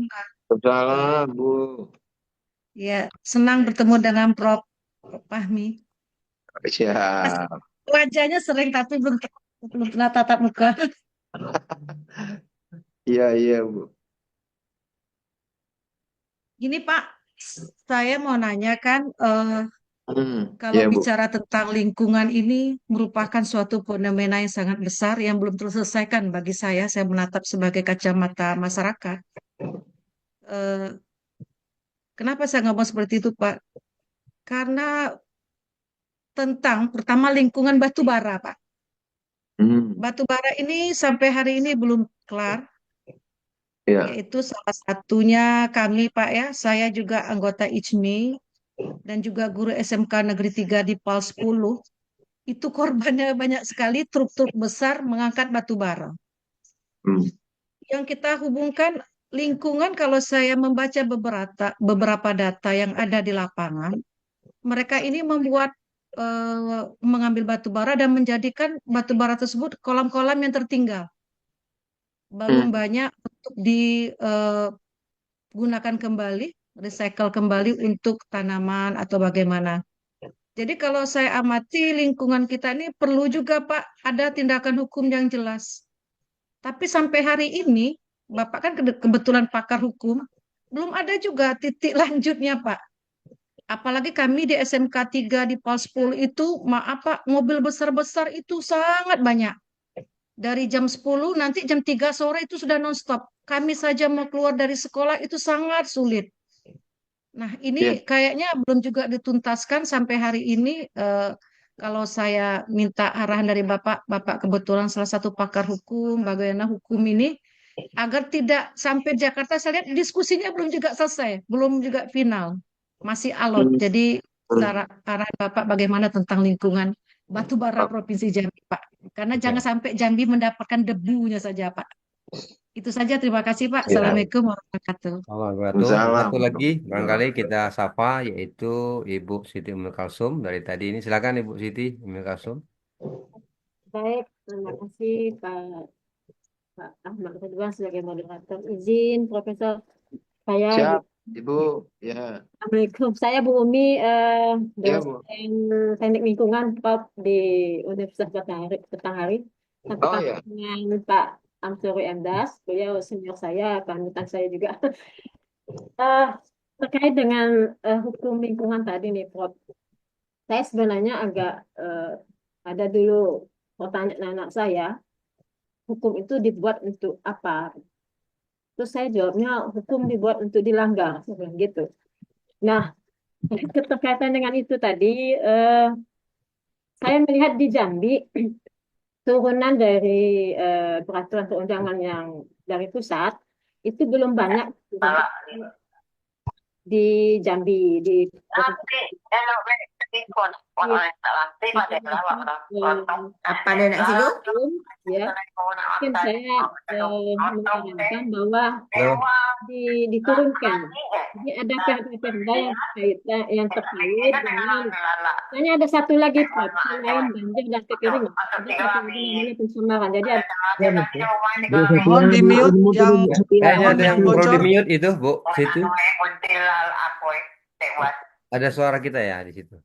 Salam, Bu. Ya, senang bertemu dengan Prof. Fahmi. Siap. Wajahnya sering tapi belum pernah tatap muka. Iya, iya, Bu. Gini Pak, saya mau nanyakan kalau Iya, Bu. bicara tentang lingkungan ini merupakan suatu fenomena yang sangat besar yang belum terselesaikan bagi saya. Saya menatap sebagai kacamata masyarakat. Eh, Kenapa saya ngomong seperti itu Pak? Karena tentang pertama lingkungan batu bara Pak. Batu bara ini sampai hari ini belum kelar, Ya. yaitu salah satunya kami Pak ya, saya juga anggota ICMI dan juga guru SMK Negeri 3 di PAL 10. Itu korbannya banyak sekali, truk-truk besar mengangkat batu bara. Yang kita hubungkan lingkungan, kalau saya membaca beberapa data yang ada di lapangan, mereka ini membuat mengambil batu bara dan menjadikan batu bara tersebut kolam-kolam yang tertinggal. Belum Hmm. banyak untuk digunakan kembali, recycle kembali untuk tanaman atau bagaimana. Jadi kalau saya amati lingkungan kita ini perlu juga Pak ada tindakan hukum yang jelas. Tapi sampai hari ini, Bapak kan kebetulan pakar hukum, belum ada juga titik lanjutnya Pak. Apalagi kami di SMK 3 di PAL 10 itu, maaf Pak, mobil besar-besar itu sangat banyak. Dari jam 10 nanti jam 3 sore itu sudah nonstop. Kami saja mau keluar dari sekolah itu sangat sulit. Nah, ini Ya. kayaknya belum juga dituntaskan sampai hari ini. Kalau saya minta arahan dari Bapak, Bapak kebetulan salah satu pakar hukum, bagaimana hukum ini, agar tidak sampai Jakarta, saya lihat diskusinya belum juga selesai, belum juga final, masih alot. Hmm. Jadi, Hmm. arahan Bapak bagaimana tentang lingkungan batubara Oh, Provinsi Jambi, Pak. Karena Oke. jangan sampai Jambi mendapatkan debunya saja, Pak. Itu saja, terima kasih, Pak. ya. Assalamualaikum warahmatullahi wabarakatuh. Allah wabarakatuh. Salam. Satu lagi barangkali kita sapa yaitu Ibu Siti Ummul Kalsum dari tadi ini. Silakan Ibu Siti Ummul Kalsum. Baik, terima kasih Pak Ahmad Ridwan sebagai moderator. Izin, Profesor, saya Siap, Ibu. Ya, Assalamualaikum. Saya Bu Umi, ya Bu. dosen teknik lingkungan Prof di Universitas Batanghari. Satu Oh kampus ya. dengan Pak Amsuri Emdas, beliau senior saya, panutan saya juga. Eh, Terkait dengan hukum lingkungan tadi nih, Prof. Saya sebenarnya agak ada dulu pertanyaan anak saya, hukum itu dibuat untuk apa? Terus saya jawabnya, hukum dibuat untuk dilanggar, saya bilang gitu. Nah, keterkaitan dengan itu tadi, saya melihat di Jambi turunan dari peraturan perundangan yang dari pusat itu belum banyak di Jambi di Apa nenek silu? ya mungkin saya menyarankan bahwa Halo. diturunkan. Jadi ada perda-perda yang terkait dengan hanya ada satu lagi Pak, selain banjir dan kekeringan. Ada satu lagi namanya pencemaran. Jadi ada Mohon di mute yang Kayaknya mohon ada yang yang perlu bocor. di mute itu Bu Siti. Ada suara kita ya di situ.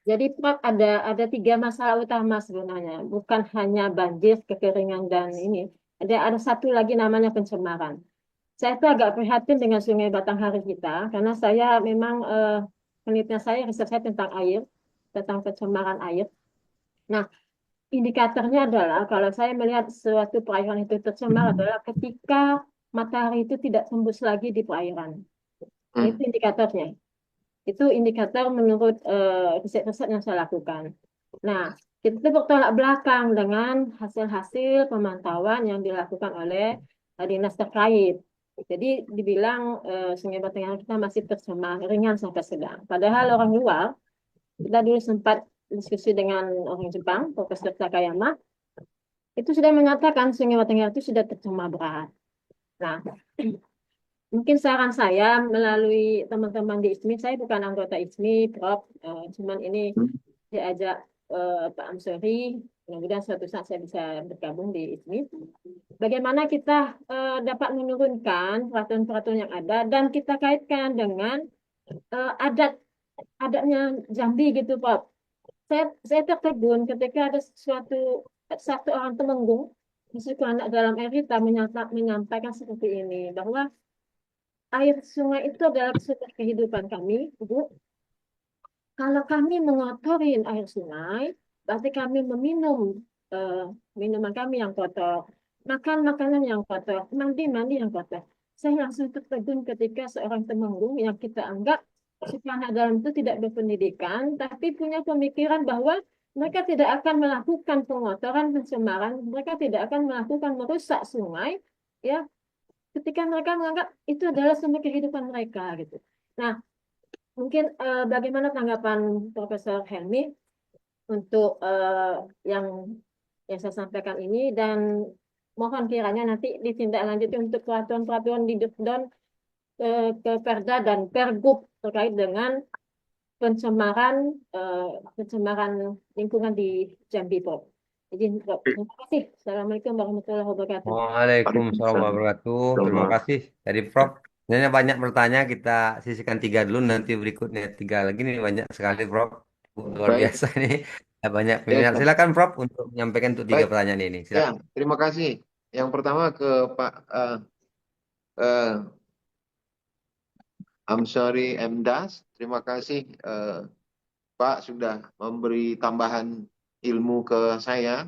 Jadi Pak ada tiga masalah utama sebenarnya, bukan hanya banjir, kekeringan dan ini. Ada satu lagi namanya pencemaran. Saya tuh agak prihatin dengan Sungai Batanghari kita karena saya memang penelitian saya riset saya tentang air, tentang pencemaran air. Nah, indikatornya adalah kalau saya melihat suatu perairan itu tercemar adalah ketika matahari itu tidak tembus lagi di perairan. Nah, itu indikatornya. Itu indikator menurut riset-riset yang saya lakukan. Nah, kita bertolak belakang dengan hasil-hasil pemantauan yang dilakukan oleh dinas terkait. Jadi dibilang Sungai Batanghari kita masih tercemar ringan sampai sedang. Padahal orang luar, kita dulu sempat diskusi dengan orang Jepang, Profesor Takayama, itu sudah mengatakan Sungai Batanghari itu sudah tercemar berat. Nah, mungkin saran saya melalui teman-teman di ISMI, saya bukan anggota ISMI, Prof, cuman ini diajak Pak Amsori, mudah-mudahan suatu saat saya bisa bergabung di ISMI. Bagaimana kita dapat menurunkan peraturan-peraturan yang ada dan kita kaitkan dengan adatnya Jambi gitu, Pak. Saya tertegun ketika ada satu orang Temenggung, suku anak dalam air kita menyampaikan seperti ini, bahwa air sungai itu adalah sumber kehidupan kami, Bu. Kalau kami mengotorin air sungai, berarti kami meminum minuman kami yang kotor, makan makanan yang kotor, mandi yang kotor. Saya langsung tertegun ketika seorang Temenggung yang kita anggap suku anak dalam itu tidak berpendidikan, tapi punya pemikiran bahwa mereka tidak akan melakukan pengotoran pencemaran, mereka tidak akan melakukan merusak sungai, ya, ketika mereka menganggap itu adalah sumber kehidupan mereka gitu. Nah, mungkin bagaimana tanggapan Profesor Helmi untuk yang saya sampaikan ini, dan mohon kiranya nanti ditindaklanjuti untuk peraturan-peraturan di down ke Perda dan Pergub terkait dengan pencemaran pencemaran lingkungan di Jambi, Prof. Jadi, Prof, terima kasih. Assalamualaikum warahmatullahi wabarakatuh. Waalaikumsalam Waalaikumsalam. wabarakatuh. Terima kasih. Tadi Prof. Sebenarnya banyak bertanya, kita sisihkan tiga dulu, nanti berikutnya tiga lagi nih, banyak sekali Prof. Luar Baik, biasa nih. Banyak ya, peminat. Silakan Prof untuk menyampaikan untuk tiga baik. pertanyaan ini. Ya, Silakan. terima kasih. Yang pertama ke Pak eh, Amsori Mdas. Terima kasih Pak sudah memberi tambahan ilmu ke saya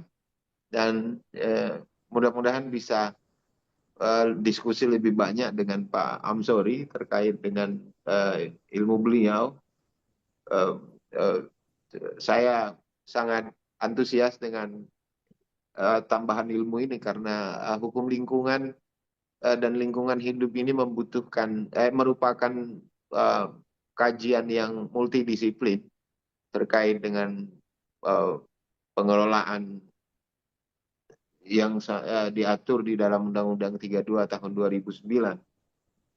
dan mudah-mudahan bisa diskusi lebih banyak dengan Pak Amsori terkait dengan ilmu beliau. Eh, eh, saya sangat antusias dengan tambahan ilmu ini karena hukum lingkungan dan lingkungan hidup ini merupakan uh, kajian yang multidisiplin terkait dengan uh, pengelolaan yang diatur di dalam Undang-Undang 32 tahun 2009.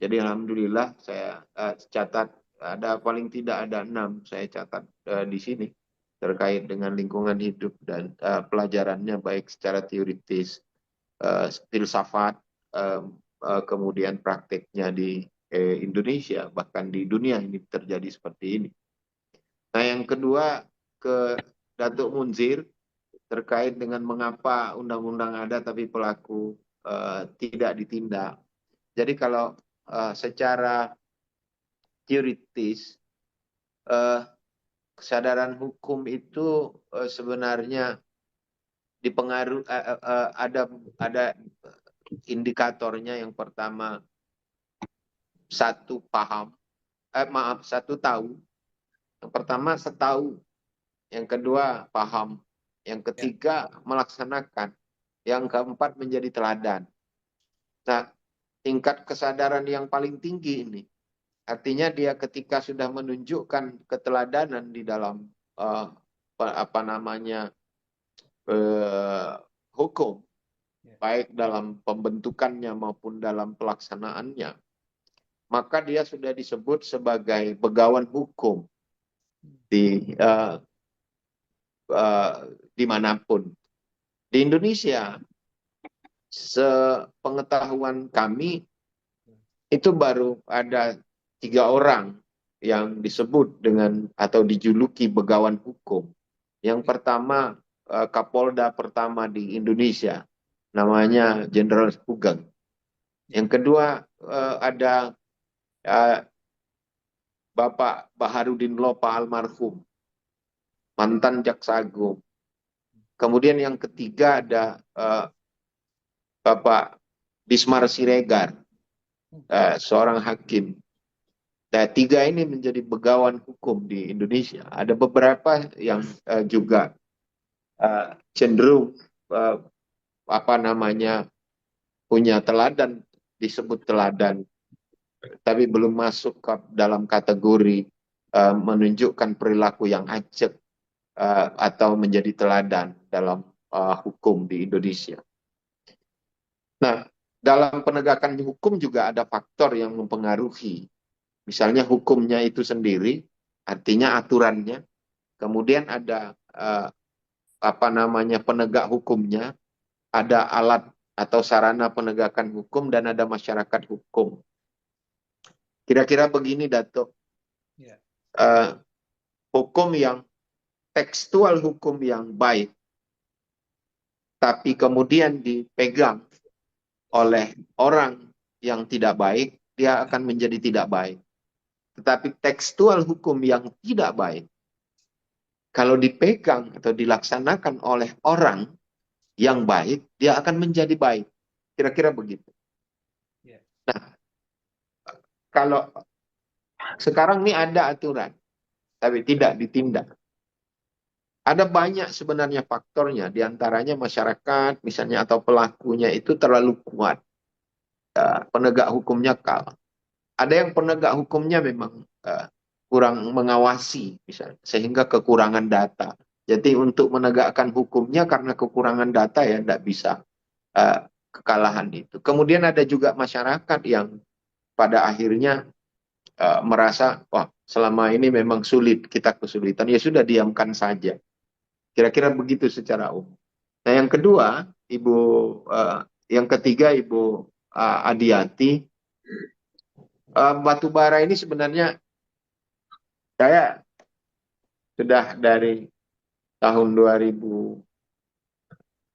Jadi alhamdulillah saya catat ada paling tidak ada 6 saya catat di sini terkait dengan lingkungan hidup dan pelajarannya baik secara teoritis, filsafat, kemudian prakteknya di Indonesia, bahkan di dunia ini terjadi seperti ini. Nah, yang kedua ke Datuk Munzir terkait dengan mengapa undang-undang ada tapi pelaku tidak ditindak. Jadi kalau secara teoritis kesadaran hukum itu sebenarnya dipengaruhi ada indikatornya. Yang pertama satu tahu. Yang pertama setahu, yang kedua paham, yang ketiga melaksanakan, yang keempat menjadi teladan. Nah, tingkat kesadaran yang paling tinggi ini artinya dia ketika sudah menunjukkan keteladanan di dalam hukum, baik dalam pembentukannya maupun dalam pelaksanaannya, maka dia sudah disebut sebagai begawan hukum dimanapun. Di Indonesia, sepengetahuan kami, itu baru ada 3 orang yang disebut dengan atau dijuluki begawan hukum. Yang pertama, Kapolda pertama di Indonesia, namanya Jenderal Sugeng. Yang kedua, ada Bapak Baharudin Lopa almarhum, mantan Jaksa Agung. Kemudian yang ketiga ada Bapak Dismar Siregar, seorang hakim. Nah, 3 ini menjadi begawan hukum di Indonesia. Ada beberapa yang juga cenderung punya teladan, disebut teladan, tapi belum masuk ke dalam kategori menunjukkan perilaku yang acak atau menjadi teladan dalam hukum di Indonesia. Nah, dalam penegakan hukum juga ada faktor yang mempengaruhi. Misalnya hukumnya itu sendiri, artinya aturannya. Kemudian ada penegak hukumnya, ada alat atau sarana penegakan hukum, dan ada masyarakat hukum. Kira-kira begini, Datuk. Tekstual hukum yang baik, tapi kemudian dipegang oleh orang yang tidak baik, dia akan menjadi tidak baik. Tetapi tekstual hukum yang tidak baik, kalau dipegang atau dilaksanakan oleh orang yang baik, dia akan menjadi baik. Kira-kira begitu. Nah, kalau sekarang ini ada aturan, tapi tidak ditindak. Ada banyak sebenarnya faktornya, diantaranya masyarakat misalnya atau pelakunya itu terlalu kuat. Penegak hukumnya kalah. Ada yang penegak hukumnya memang kurang mengawasi, misalnya, sehingga kekurangan data. Jadi untuk menegakkan hukumnya karena kekurangan data ya tidak bisa kekalahan itu. Kemudian ada juga masyarakat yang pada akhirnya merasa, wah selama ini memang sulit, kita kesulitan, ya sudah diamkan saja. Kira-kira begitu secara umum. Nah, yang kedua, yang ketiga Ibu Adiati, batu bara ini sebenarnya saya sudah dari tahun 2000,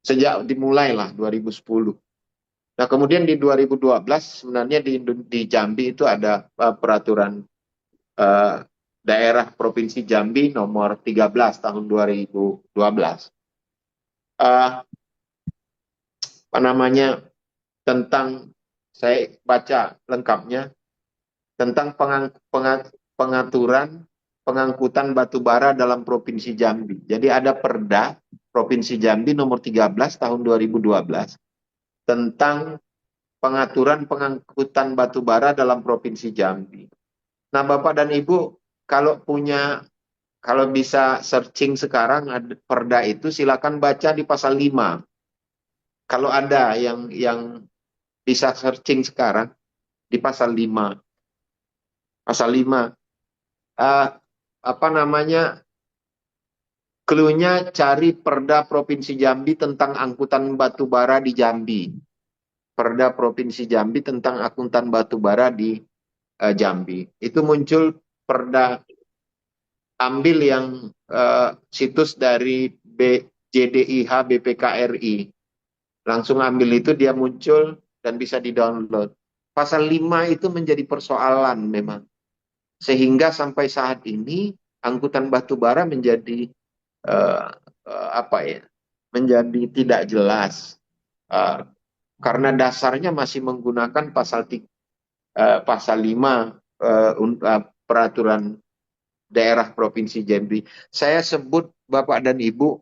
sejak dimulailah 2010. Nah, kemudian di 2012 sebenarnya di Jambi itu ada peraturan daerah Provinsi Jambi nomor 13 tahun 2012. Apa namanya, tentang, saya baca lengkapnya, tentang pengaturan pengangkutan batu bara dalam Provinsi Jambi. Jadi ada Perda Provinsi Jambi nomor 13 tahun 2012 tentang pengaturan pengangkutan batu bara dalam Provinsi Jambi. Nah, Bapak dan Ibu, kalau bisa searching sekarang ada Perda itu, silakan baca di pasal 5. Kalau ada yang bisa searching sekarang di pasal 5. Pasal 5. Apa namanya? Cluenya cari Perda Provinsi Jambi tentang angkutan batu bara di Jambi. Perda Provinsi Jambi tentang angkutan batu bara di Jambi. Itu muncul Perda, ambil yang situs dari JDIH BPKRI. Langsung ambil itu, dia muncul dan bisa di-download. Pasal 5 itu menjadi persoalan memang. Sehingga sampai saat ini angkutan batu bara menjadi menjadi tidak jelas. Karena dasarnya masih menggunakan pasal 5 peraturan daerah Provinsi Jambi. Saya sebut Bapak dan Ibu,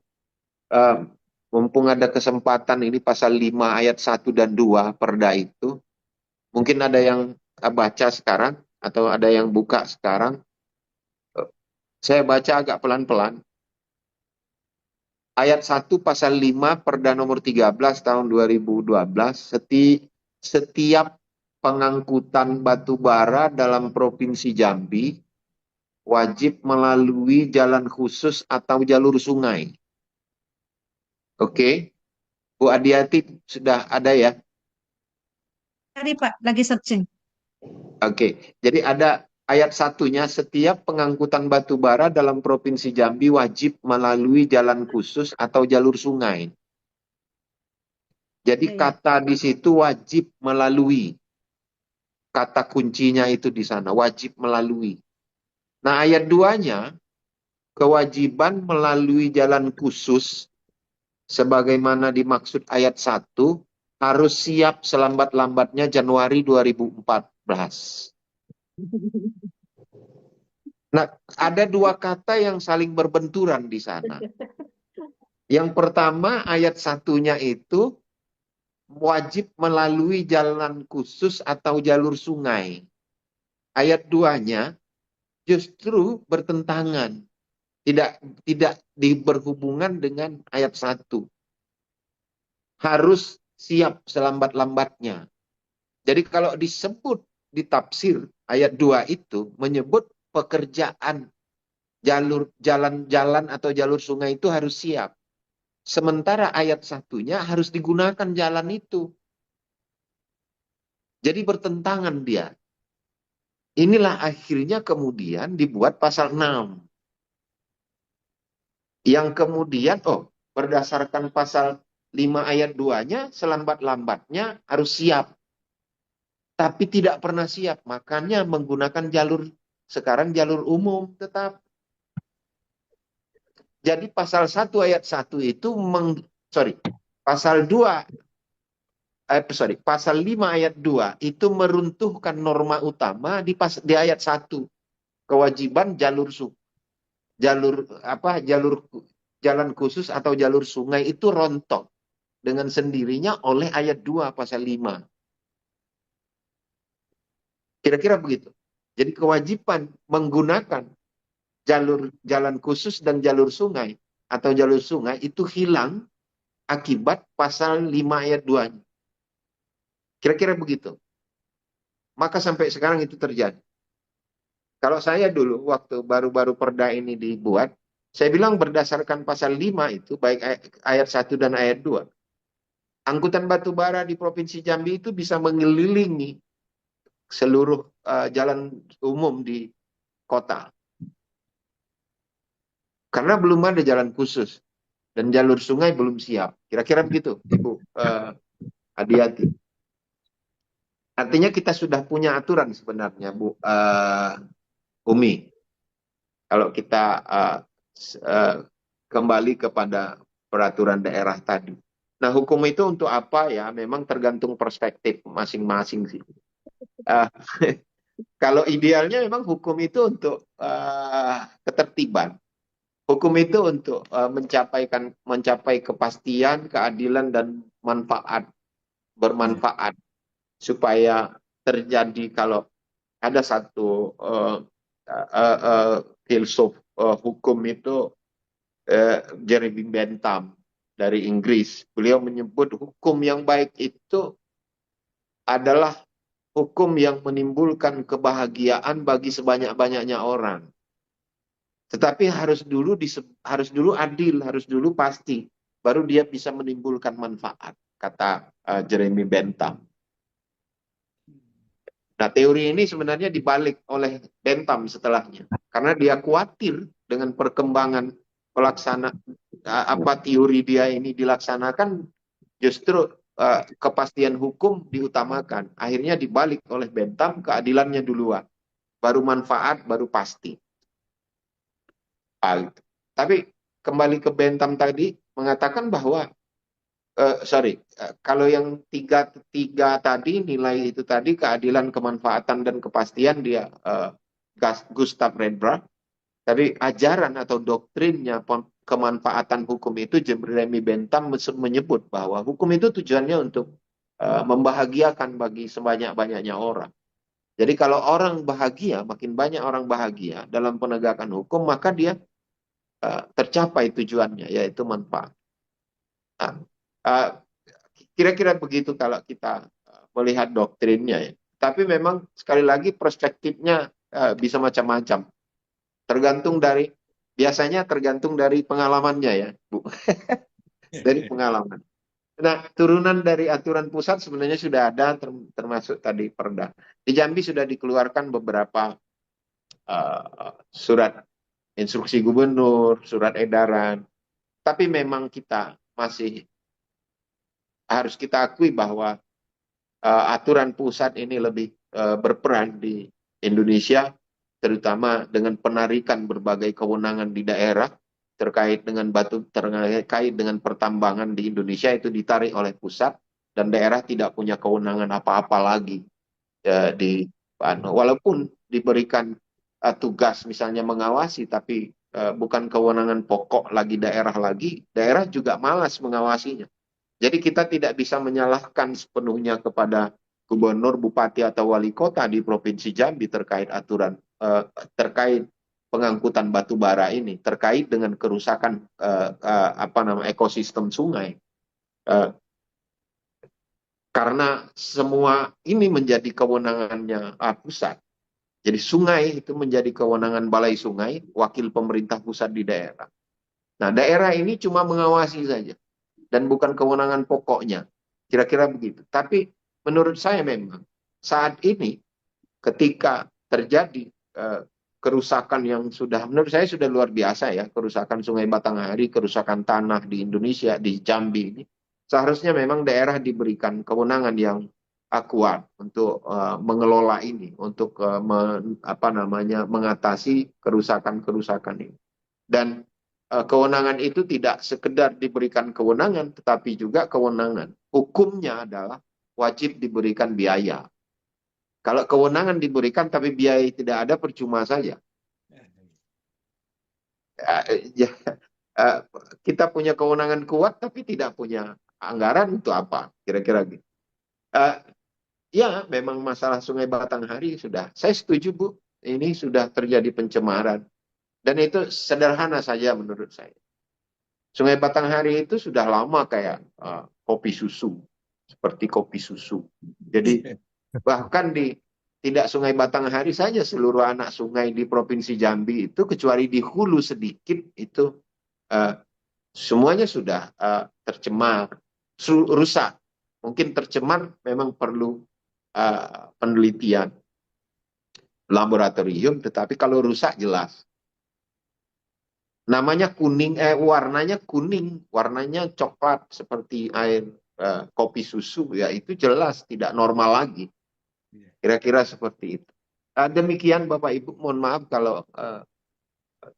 mumpung ada kesempatan ini, pasal 5 ayat 1 dan 2 Perda itu. Mungkin ada yang baca sekarang atau ada yang buka sekarang. Saya baca agak pelan-pelan. Ayat 1 pasal 5 Perda nomor 13 tahun 2012, setiap pengangkutan batu bara dalam Provinsi Jambi wajib melalui jalan khusus atau jalur sungai. Oke, Bu Adiati sudah ada ya? Tadi Pak, lagi searching. Oke, jadi ada ayat satunya, setiap pengangkutan batu bara dalam Provinsi Jambi wajib melalui jalan khusus atau jalur sungai. Jadi kata di situ wajib melalui. Kata kuncinya itu di sana, wajib melalui. Nah, ayat 2-nya, kewajiban melalui jalan khusus sebagaimana dimaksud ayat 1 harus siap selambat-lambatnya Januari 2014. Nah, ada dua kata yang saling berbenturan di sana. Yang pertama, ayat 1-nya itu wajib melalui jalan khusus atau jalur sungai. Ayat 2-nya justru bertentangan. Tidak berhubungan dengan ayat 1. Harus siap selambat-lambatnya. Jadi kalau disebut di tafsir ayat 2 itu menyebut pekerjaan jalan-jalan atau jalur sungai itu harus siap. Sementara ayat 1-nya harus digunakan jalan itu. Jadi bertentangan dia. Inilah akhirnya kemudian dibuat pasal 6. Yang kemudian, berdasarkan pasal 5 ayat 2-nya, selambat-lambatnya harus siap. Tapi tidak pernah siap. Makanya menggunakan sekarang jalur umum tetap. Jadi pasal 1 ayat 1 itu, pasal 5 ayat 2 itu meruntuhkan norma utama di ayat 1. Kewajiban jalan khusus atau jalur sungai itu rontok dengan sendirinya oleh ayat 2 pasal 5. Kira-kira begitu. Jadi kewajiban menggunakan jalan khusus dan jalur sungai atau jalur sungai itu hilang akibat pasal 5 ayat 2-nya. Kira-kira begitu. Maka sampai sekarang itu terjadi. Kalau saya dulu waktu baru-baru perda ini dibuat, saya bilang berdasarkan pasal 5 itu baik ayat 1 dan ayat 2. Angkutan batu bara di Provinsi Jambi itu bisa mengelilingi seluruh jalan umum di kota. Karena belum ada jalan khusus dan jalur sungai belum siap. Kira-kira begitu, Ibu Adiati. Artinya kita sudah punya aturan sebenarnya, Bu Umi. Kalau kita kembali kepada peraturan daerah tadi. Nah, hukum itu untuk apa ya? Memang tergantung perspektif masing-masing sih. Kalau idealnya memang hukum itu untuk ketertiban. Hukum itu untuk mencapai kepastian, keadilan dan bermanfaat supaya terjadi. Kalau ada satu filsuf hukum itu Jeremy Bentham dari Inggris. Beliau menyebut hukum yang baik itu adalah hukum yang menimbulkan kebahagiaan bagi sebanyak-banyaknya orang. Tetapi harus dulu adil, harus dulu pasti, baru dia bisa menimbulkan manfaat, kata Jeremy Bentham. Nah, teori ini sebenarnya dibalik oleh Bentham setelahnya, karena dia khawatir dengan perkembangan teori dia ini dilaksanakan, justru kepastian hukum diutamakan. Akhirnya dibalik oleh Bentham, keadilannya duluan, baru manfaat, baru pasti. Tapi kembali ke Bentham tadi, mengatakan bahwa kalau yang tiga tadi, nilai itu tadi, keadilan, kemanfaatan, dan kepastian, dia Gustav Redbra. Tapi ajaran atau doktrinnya kemanfaatan hukum itu, Jeremy Bentham menyebut bahwa hukum itu tujuannya untuk membahagiakan bagi sebanyak-banyaknya orang. Jadi kalau orang bahagia, makin banyak orang bahagia dalam penegakan hukum, maka dia tercapai tujuannya, yaitu manfaat. Kira-kira begitu kalau kita melihat doktrinnya ya. Tapi memang sekali lagi perspektifnya bisa macam-macam. Biasanya tergantung dari pengalamannya ya, Bu. Dari pengalaman. Nah, turunan dari aturan pusat sebenarnya sudah ada, termasuk tadi perda. Di Jambi sudah dikeluarkan beberapa surat instruksi gubernur, surat edaran. Tapi memang kita masih harus kita akui bahwa aturan pusat ini lebih berperan di Indonesia, terutama dengan penarikan berbagai kewenangan di daerah terkait dengan pertambangan di Indonesia itu ditarik oleh pusat dan daerah tidak punya kewenangan apa-apa lagi walaupun diberikan tugas misalnya mengawasi, tapi bukan kewenangan pokok lagi daerah juga malas mengawasinya. Jadi kita tidak bisa menyalahkan sepenuhnya kepada gubernur, bupati atau wali kota di Provinsi Jambi terkait aturan terkait pengangkutan batu bara ini, terkait dengan kerusakan ekosistem sungai. Karena semua ini menjadi kewenangannya pusat. Jadi sungai itu menjadi kewenangan balai sungai, wakil pemerintah pusat di daerah. Nah, daerah ini cuma mengawasi saja dan bukan kewenangan pokoknya. Kira-kira begitu. Tapi menurut saya memang saat ini ketika terjadi kerusakan yang menurut saya sudah luar biasa ya, kerusakan Sungai Batanghari, kerusakan tanah di Indonesia, di Jambi ini, seharusnya memang daerah diberikan kewenangan yang kuat untuk mengelola ini, untuk mengatasi kerusakan-kerusakan ini. Dan kewenangan itu tidak sekedar diberikan kewenangan, tetapi juga kewenangan. Hukumnya adalah wajib diberikan biaya. Kalau kewenangan diberikan tapi biaya tidak ada, percuma saja. Kita punya kewenangan kuat tapi tidak punya anggaran, untuk apa? Kira-kira gitu. Ya, memang masalah Sungai Batanghari sudah. Saya setuju, Bu. Ini sudah terjadi pencemaran. Dan itu sederhana saja menurut saya. Sungai Batanghari itu sudah lama kayak kopi susu. Seperti kopi susu. Jadi bahkan di tidak Sungai Batanghari saja, seluruh anak sungai di Provinsi Jambi itu kecuali di hulu sedikit itu semuanya sudah tercemar, rusak. Mungkin tercemar memang perlu penelitian laboratorium, tetapi kalau rusak jelas. Namanya kuning, warnanya kuning, warnanya coklat seperti air kopi susu, ya itu jelas tidak normal lagi. Kira-kira seperti itu. Demikian Bapak Ibu, mohon maaf kalau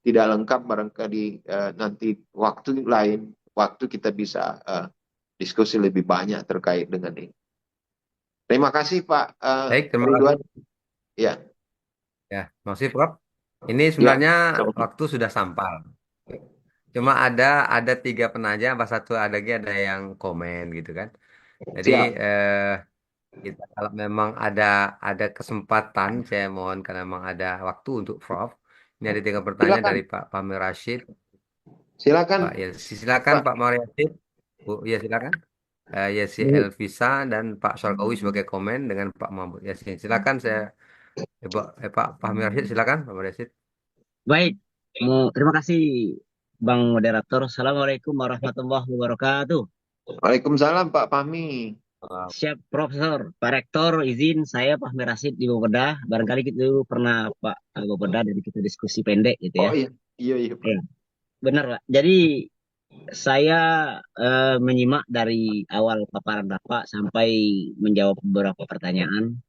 tidak lengkap, barangkali nanti waktu kita bisa diskusi lebih banyak terkait dengan ini. Terima kasih Pak Baik, terima Ridwan. kasih. Ya, Ya, masih Prof. Ini ya. sebenarnya waktu sudah sampai. Cuma ada 3 penanya, pas satu ada yang komen gitu kan. Jadi Siap. kita kalau memang ada kesempatan, saya mohon karena memang ada waktu untuk Prof. Ini ada 3 pertanyaan Silakan. dari Pak Fahmi Rashid. Silakan. Pak Yesi, silakan Pak. Pak Mariasid. Bu, ya silakan. Yesi Elvisa dan Pak Syarkawi sebagai komen dengan Pak Mahmud Yasin. Silakan Pak Fahmi Rashid, silakan Pak Mariasid. Baik, terima kasih Bang Moderator. Assalamualaikum warahmatullahi wabarakatuh. Waalaikumsalam Pak Fahmi. Siap Profesor, Pak Rektor, izin saya Pak Merasid di Bawpedah. Barangkali kita pernah Pak Bawpedah dari kita diskusi pendek gitu ya. Oh iya, iya Pak. Ya, benar Pak. Jadi saya menyimak dari awal paparan Bapak sampai menjawab beberapa pertanyaan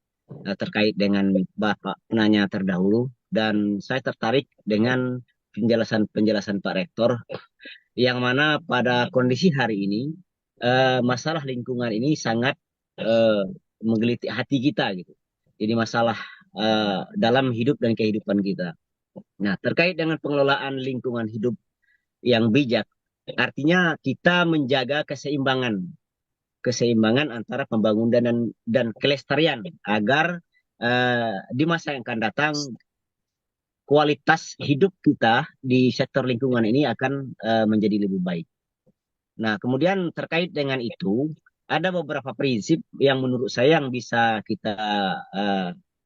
terkait dengan Bapak penanya terdahulu, dan saya tertarik dengan penjelasan Pak Rektor yang mana pada kondisi hari ini masalah lingkungan ini sangat menggelitik hati kita gitu. Ini masalah dalam hidup dan kehidupan kita. Nah, terkait dengan pengelolaan lingkungan hidup yang bijak, artinya kita menjaga keseimbangan antara pembangunan dan kelestarian agar di masa yang akan datang kualitas hidup kita di sektor lingkungan ini akan menjadi lebih baik. Nah, kemudian terkait dengan itu, ada beberapa prinsip yang menurut saya yang bisa kita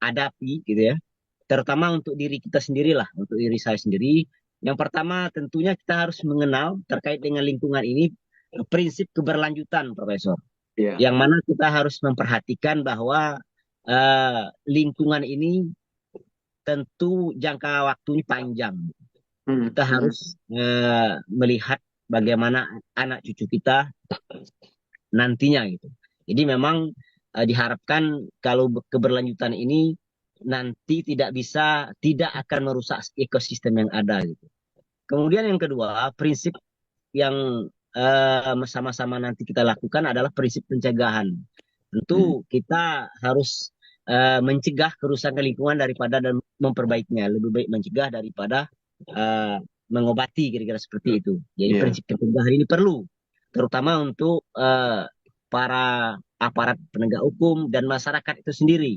hadapi gitu ya. Terutama untuk diri kita sendirilah, untuk diri saya sendiri. Yang pertama tentunya kita harus mengenal terkait dengan lingkungan ini prinsip keberlanjutan, Profesor. Yeah. Yang mana kita harus memperhatikan bahwa lingkungan ini tentu jangka waktunya panjang. Kita harus melihat bagaimana anak cucu kita nantinya gitu. Jadi memang diharapkan kalau keberlanjutan ini nanti tidak akan merusak ekosistem yang ada gitu. Kemudian yang kedua, prinsip yang sama-sama nanti kita lakukan adalah prinsip pencegahan. Tentu kita harus mencegah kerusakan lingkungan daripada dan memperbaikinya. Lebih baik mencegah daripada mengobati, kira-kira seperti itu. Jadi prinsip pencegahan ini perlu, terutama untuk para aparat penegak hukum dan masyarakat itu sendiri.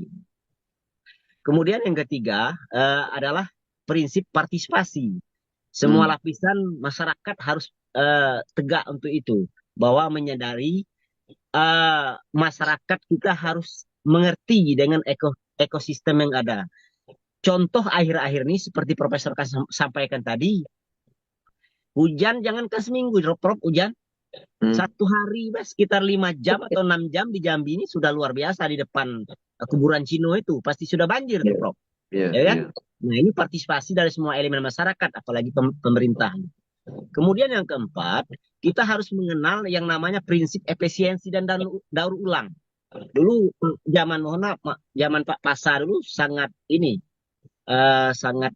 Kemudian yang ketiga adalah prinsip partisipasi. Semua lapisan masyarakat harus tegak untuk itu, bahwa menyadari masyarakat kita harus mengerti dengan ekosistem yang ada. Contoh akhir-akhir ini seperti Profesor sampaikan tadi, hujan jangankan seminggu, Prof, hujan satu hari sekitar 5 jam atau 6 jam di Jambi ini sudah luar biasa. Di depan kuburan Cino itu pasti sudah banjir tuh, Prof. Ya kan? Nah, ini partisipasi dari semua elemen masyarakat, apalagi pemerintah. Kemudian yang keempat, kita harus mengenal yang namanya prinsip efisiensi dan daur ulang. Dulu zaman Pak Pasar dulu sangat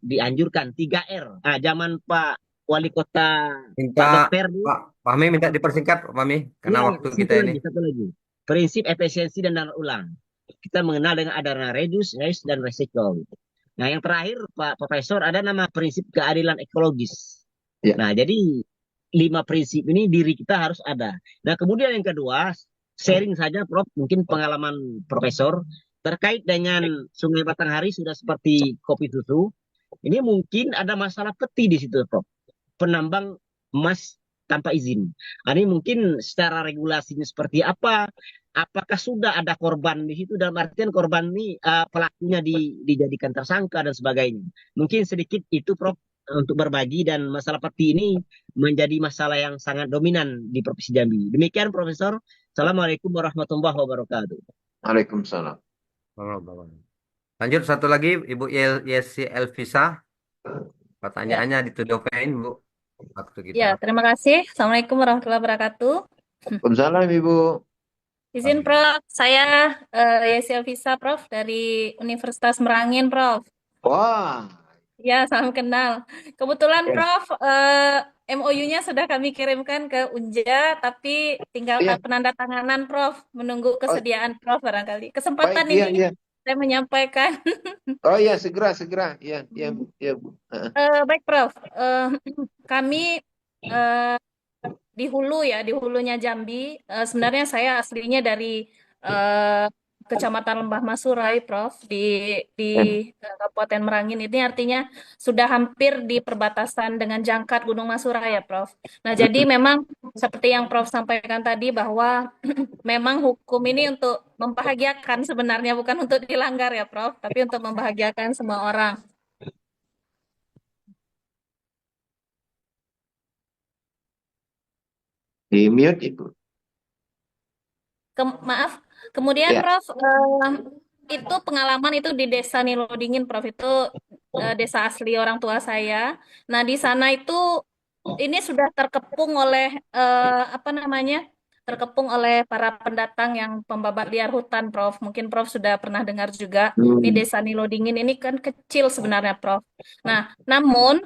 dianjurkan 3R. Nah, zaman Pak Wali Kota Pak Dokter dulu. Pak Fahmi minta dipersingkat Pak Fahmi karena waktu kita ini. Satu lagi. Prinsip efisiensi dan daur ulang. Kita mengenal dengan adanya reduce, reuse, dan recycle. Nah, yang terakhir Pak Profesor ada nama prinsip keadilan ekologis. Ya. Nah, jadi 5 prinsip ini diri kita harus ada. Nah, kemudian yang kedua, sharing saja Prof, mungkin pengalaman Profesor terkait dengan Sungai Batanghari sudah seperti kopi susu. Ini mungkin ada masalah peti di situ, Prof. Penambang emas tanpa izin. Ini mungkin secara regulasinya seperti apa, apakah sudah ada korban di situ dalam artian korban ini pelakunya dijadikan tersangka dan sebagainya. Mungkin sedikit itu Prof untuk berbagi dan masalah peti ini menjadi masalah yang sangat dominan di Provinsi Jambi. Demikian Profesor. Assalamualaikum warahmatullahi wabarakatuh. Waalaikumsalam. Lanjut satu lagi Ibu Yesi Elvisa. Ya, Pertanyaannya dituduhkan Bu. Waktu ya, kita. terima kasih. Assalamualaikum warahmatullahi wabarakatuh. Waalaikumsalam Ibu. Izin Prof, saya Yesi Elvisa Prof dari Universitas Merangin Prof. Wah, Ya, salam kenal. Kebetulan ya, Prof, MOU-nya sudah kami kirimkan ke Unja, tapi tinggal iya. penandatanganan Prof, menunggu Oh, kesediaan Prof barangkali. baik, Kesempatan iya, ini iya. saya menyampaikan. Oh iya, segera. Iya, iya, Bu. Iya, Bu. Baik Prof, kami eh, di hulu ya, di hulunya Jambi. Sebenarnya saya aslinya dari eh, Kecamatan Lembah Masurai, Prof, di Kabupaten Merangin. Ini artinya sudah hampir di perbatasan dengan Jangkat Gunung Masurai ya, Prof. Nah, jadi memang seperti yang Prof sampaikan tadi bahwa memang hukum ini untuk membahagiakan sebenarnya bukan untuk dilanggar ya, Prof, tapi untuk membahagiakan semua orang. Di mute Ibu. Maaf, kemudian Ya. Prof, itu pengalaman itu di Desa Nilodingin, Prof, itu desa asli orang tua saya. Nah, di sana itu ini sudah terkepung oleh apa namanya? Terkepung oleh para pendatang yang pembabat liar hutan, Prof. Mungkin Prof sudah pernah dengar juga. Ini Desa Nilodingin ini kan kecil sebenarnya, Prof. Nah, namun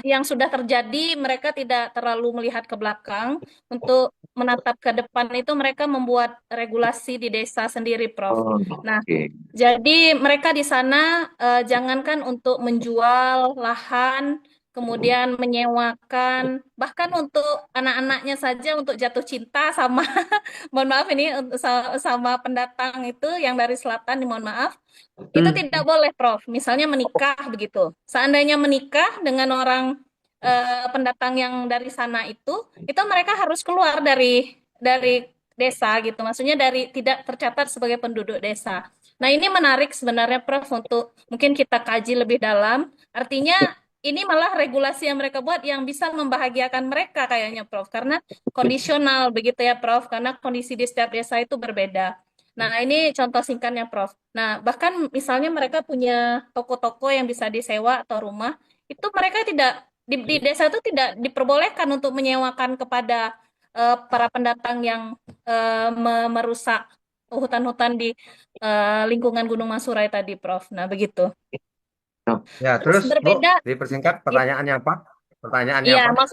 yang sudah terjadi mereka tidak terlalu melihat ke belakang untuk menatap ke depan itu mereka membuat regulasi di desa sendiri, Prof. Oh, Nah, oke. jadi mereka di sana jangankan untuk menjual lahan, kemudian menyewakan, bahkan untuk anak-anaknya saja untuk jatuh cinta sama, mohon maaf ini sama pendatang itu yang dari selatan, mohon maaf, itu tidak boleh, Prof. Misalnya menikah begitu. Seandainya menikah dengan orang pendatang yang dari sana itu mereka harus keluar dari desa gitu. Maksudnya dari tidak tercatat sebagai penduduk desa. Nah, ini menarik sebenarnya Prof untuk mungkin kita kaji lebih dalam. Artinya ini malah regulasi yang mereka buat yang bisa membahagiakan mereka kayaknya Prof. Karena kondisional begitu ya Prof. Karena kondisi di setiap desa itu berbeda. Nah, ini contoh singkatnya Prof. Nah, bahkan misalnya mereka punya toko-toko yang bisa disewa atau rumah, itu mereka tidak di desa itu tidak diperbolehkan untuk menyewakan kepada para pendatang yang merusak hutan-hutan di lingkungan Gunung Masurai tadi, Prof. Nah, begitu. Ya, Terus terus Bu, berbeda, dipersingkat pertanyaannya apa? Pertanyaannya iya, apa?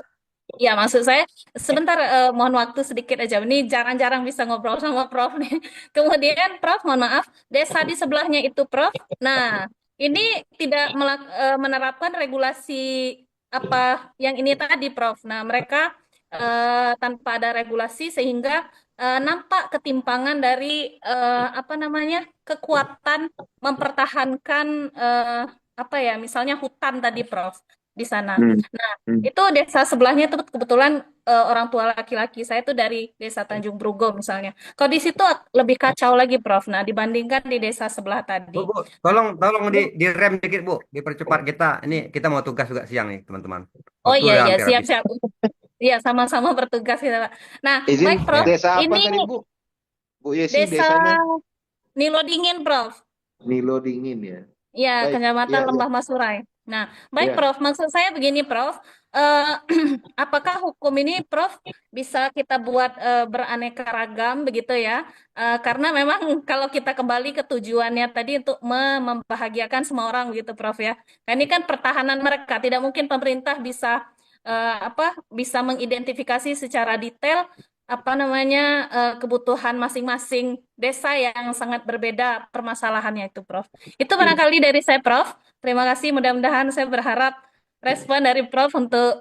ya maksud saya sebentar mohon waktu sedikit aja. Ini jarang-jarang bisa ngobrol sama Prof nih. Kemudian Prof, mohon maaf, desa di sebelahnya itu Prof. Nah, ini tidak menerapkan regulasi apa yang ini tadi Prof. Nah, mereka tanpa ada regulasi sehingga nampak ketimpangan dari apa namanya kekuatan mempertahankan apa ya, misalnya hutan tadi Prof di sana. Hmm. Nah, Hmm. itu desa sebelahnya tuh kebetulan orang tua laki-laki saya tuh dari desa Tanjung Brugo misalnya. Kalau di situ lebih kacau lagi, Prof. Nah, dibandingkan di desa sebelah tadi. Bu, tolong direm dikit Bu, dipercepat kita. Ini kita mau tugas juga siang nih, teman-teman. Oh Waktu iya, udah iya, hampir habis. siap-siap. Iya, sama-sama bertugas kita, Pak. Nah, Izin, baik, Prof. Ya. desa apa Ini tadi Bu? Bu Yesi, desa desanya Nilodingin, Prof. Nilo Dingin ya. Ya, Baik, Kecamatan ya, ya, Lembah Masurai. Nah, baik ya. Prof. Maksud saya begini, Prof. Eh, apakah hukum ini, Prof, bisa kita buat beraneka ragam begitu ya? Karena memang kalau kita kembali ke tujuannya tadi untuk membahagiakan semua orang gitu, Prof ya. Nah, ini kan pertahanan mereka. Tidak mungkin pemerintah bisa apa bisa mengidentifikasi secara detail apa namanya kebutuhan masing-masing desa yang sangat berbeda permasalahannya itu, Prof. Itu Iya. barangkali dari saya, Prof. Terima kasih. Mudah-mudahan saya berharap respon dari Prof untuk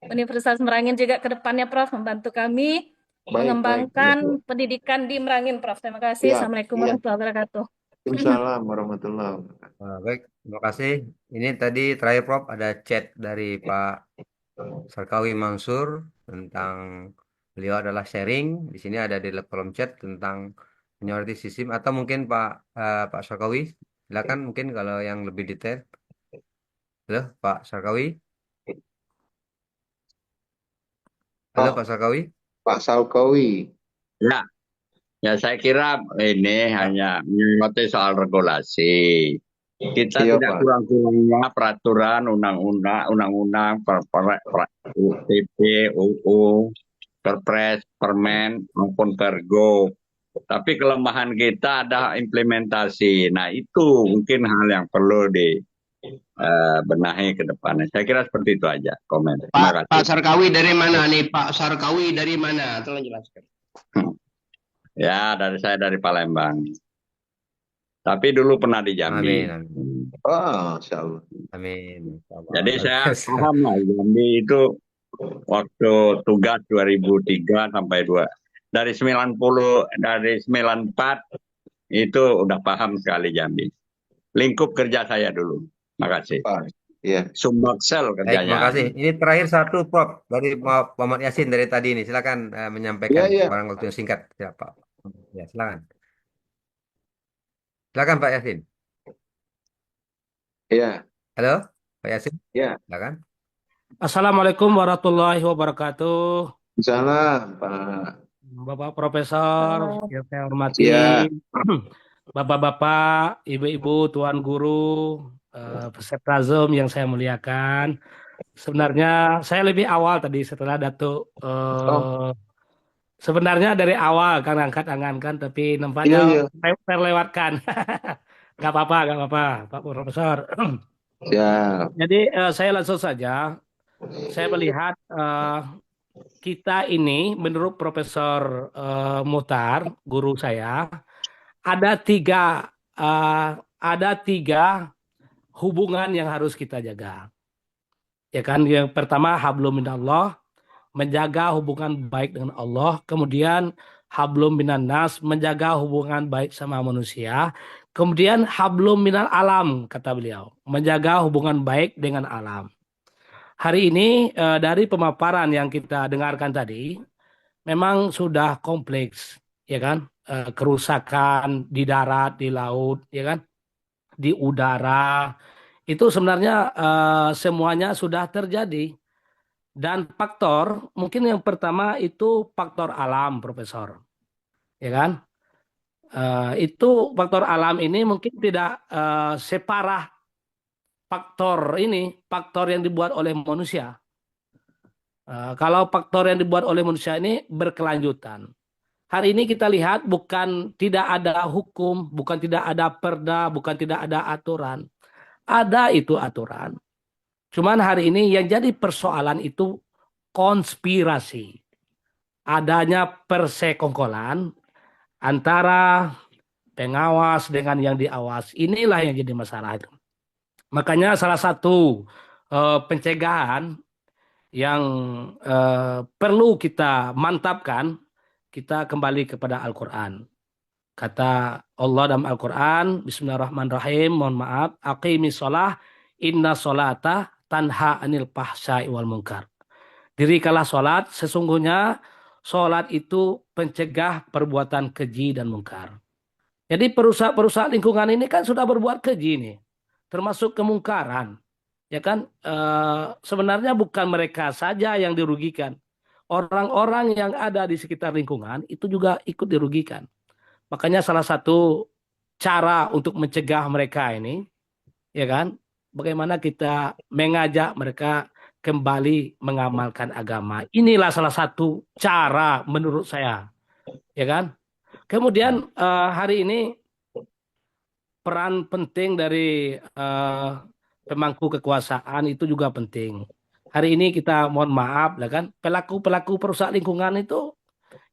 Universitas Merangin juga ke depannya, Prof, membantu kami Baik, mengembangkan ya. pendidikan di Merangin, Prof. Terima kasih. Iya, Assalamualaikum iya. warahmatullahi wabarakatuh. Waalaikumsalam warahmatullahi wabarakatuh. Baik, terima kasih. Ini tadi terakhir Prof ada chat dari Pak Sarkawi Mansur tentang Beliau adalah sharing. Di sini ada di kolom chat tentang seniority sistem atau mungkin Pak Sarkawi, silakan mungkin kalau yang lebih detail. Halo Pak Sarkawi. Halo Oh, Pak Sarkawi. Pak Salkowi. Ya, ya saya kira ini Pak. hanya menyoroti soal regulasi. Kita Iya, tidak Pak. kurang-kurangnya peraturan, undang-undang, PP, UU, Perpres, Permen, maupun Pergub. Tapi kelemahan kita ada implementasi. Nah, itu mungkin hal yang perlu dibenahi ke depannya. Saya kira seperti itu aja komen. Terima Pak kasih. Sarkawi dari mana nih? Pak Sarkawi dari mana? Tolong jelaskan. Ya, saya dari Palembang. Tapi dulu pernah di Jambi. Amin, amin. Oh, Masya Allah. Amin. Insya Allah. Jadi Luar saya biasa. paham lah Jambi itu waktu tugas 2003 sampai 2. Dari 94 itu udah paham sekali Jambi. Lingkup kerja saya dulu. Makasih. Pak. Iya. Sumbaksel Baik, kerjanya. terima kasih. Ini terakhir satu Prof dari Muhammad Yasin dari tadi ini. Silakan menyampaikan Iya. barang waktu yang singkat. Siapa? Ya, silakan. Silakan Pak Yasin. Iya. Halo, Pak Yasin. Iya. Silakan. Assalamualaikum warahmatullahi wabarakatuh. Salam, Pak. Bapak Profesor yang saya hormati, Iya. Bapak-bapak, ibu-ibu, tuan guru, peserta Zoom yang saya muliakan. Sebenarnya saya lebih awal tadi setelah Datuk. Sebenarnya dari awal kan angkat-angkat, tapi nampaknya terlewatkan. Gak apa-apa, Pak Profesor. Ya. Jadi saya langsung saja. Saya melihat kita ini menurut Profesor Muhtar, guru saya, ada tiga hubungan yang harus kita jaga. Ya kan, yang pertama hablum minallah, menjaga hubungan baik dengan Allah. Kemudian hablum minan nas, menjaga hubungan baik sama manusia. Kemudian hablum minal alam, kata beliau, menjaga hubungan baik dengan alam. Hari ini dari pemaparan yang kita dengarkan tadi, memang sudah kompleks, ya kan? Kerusakan di darat, di laut, ya kan? Di udara, itu sebenarnya semuanya sudah terjadi. Dan faktor, mungkin yang pertama itu faktor alam, Profesor, ya kan? Itu faktor alam ini mungkin tidak separah faktor yang dibuat oleh manusia. Kalau faktor yang dibuat oleh manusia ini berkelanjutan. Hari ini kita lihat bukan tidak ada hukum, bukan tidak ada perda, bukan tidak ada aturan. Ada itu aturan. Cuman hari ini yang jadi persoalan itu konspirasi. Adanya persekongkolan antara pengawas dengan yang diawas. Inilah yang jadi masalah itu. Makanya salah satu pencegahan yang perlu kita mantapkan, kita kembali kepada Al-Quran. Kata Allah dalam Al-Quran, Bismillahirrahmanirrahim, mohon maaf, aqimis sholah, inna sholata tanha anil fahsya'i wal munkar. Dirikanlah sholat, sesungguhnya sholat itu pencegah perbuatan keji dan mungkar. Jadi perusahaan lingkungan ini kan sudah berbuat keji nih, termasuk kemungkaran, ya kan? Sebenarnya bukan mereka saja yang dirugikan, orang-orang yang ada di sekitar lingkungan itu juga ikut dirugikan. Makanya salah satu cara untuk mencegah mereka ini, ya kan? Bagaimana kita mengajak mereka kembali mengamalkan agama. Inilah salah satu cara menurut saya, ya kan? Kemudian hari ini peran penting dari pemangku kekuasaan itu juga penting. Hari ini kita mohon maaf, lah kan, pelaku perusahaan lingkungan itu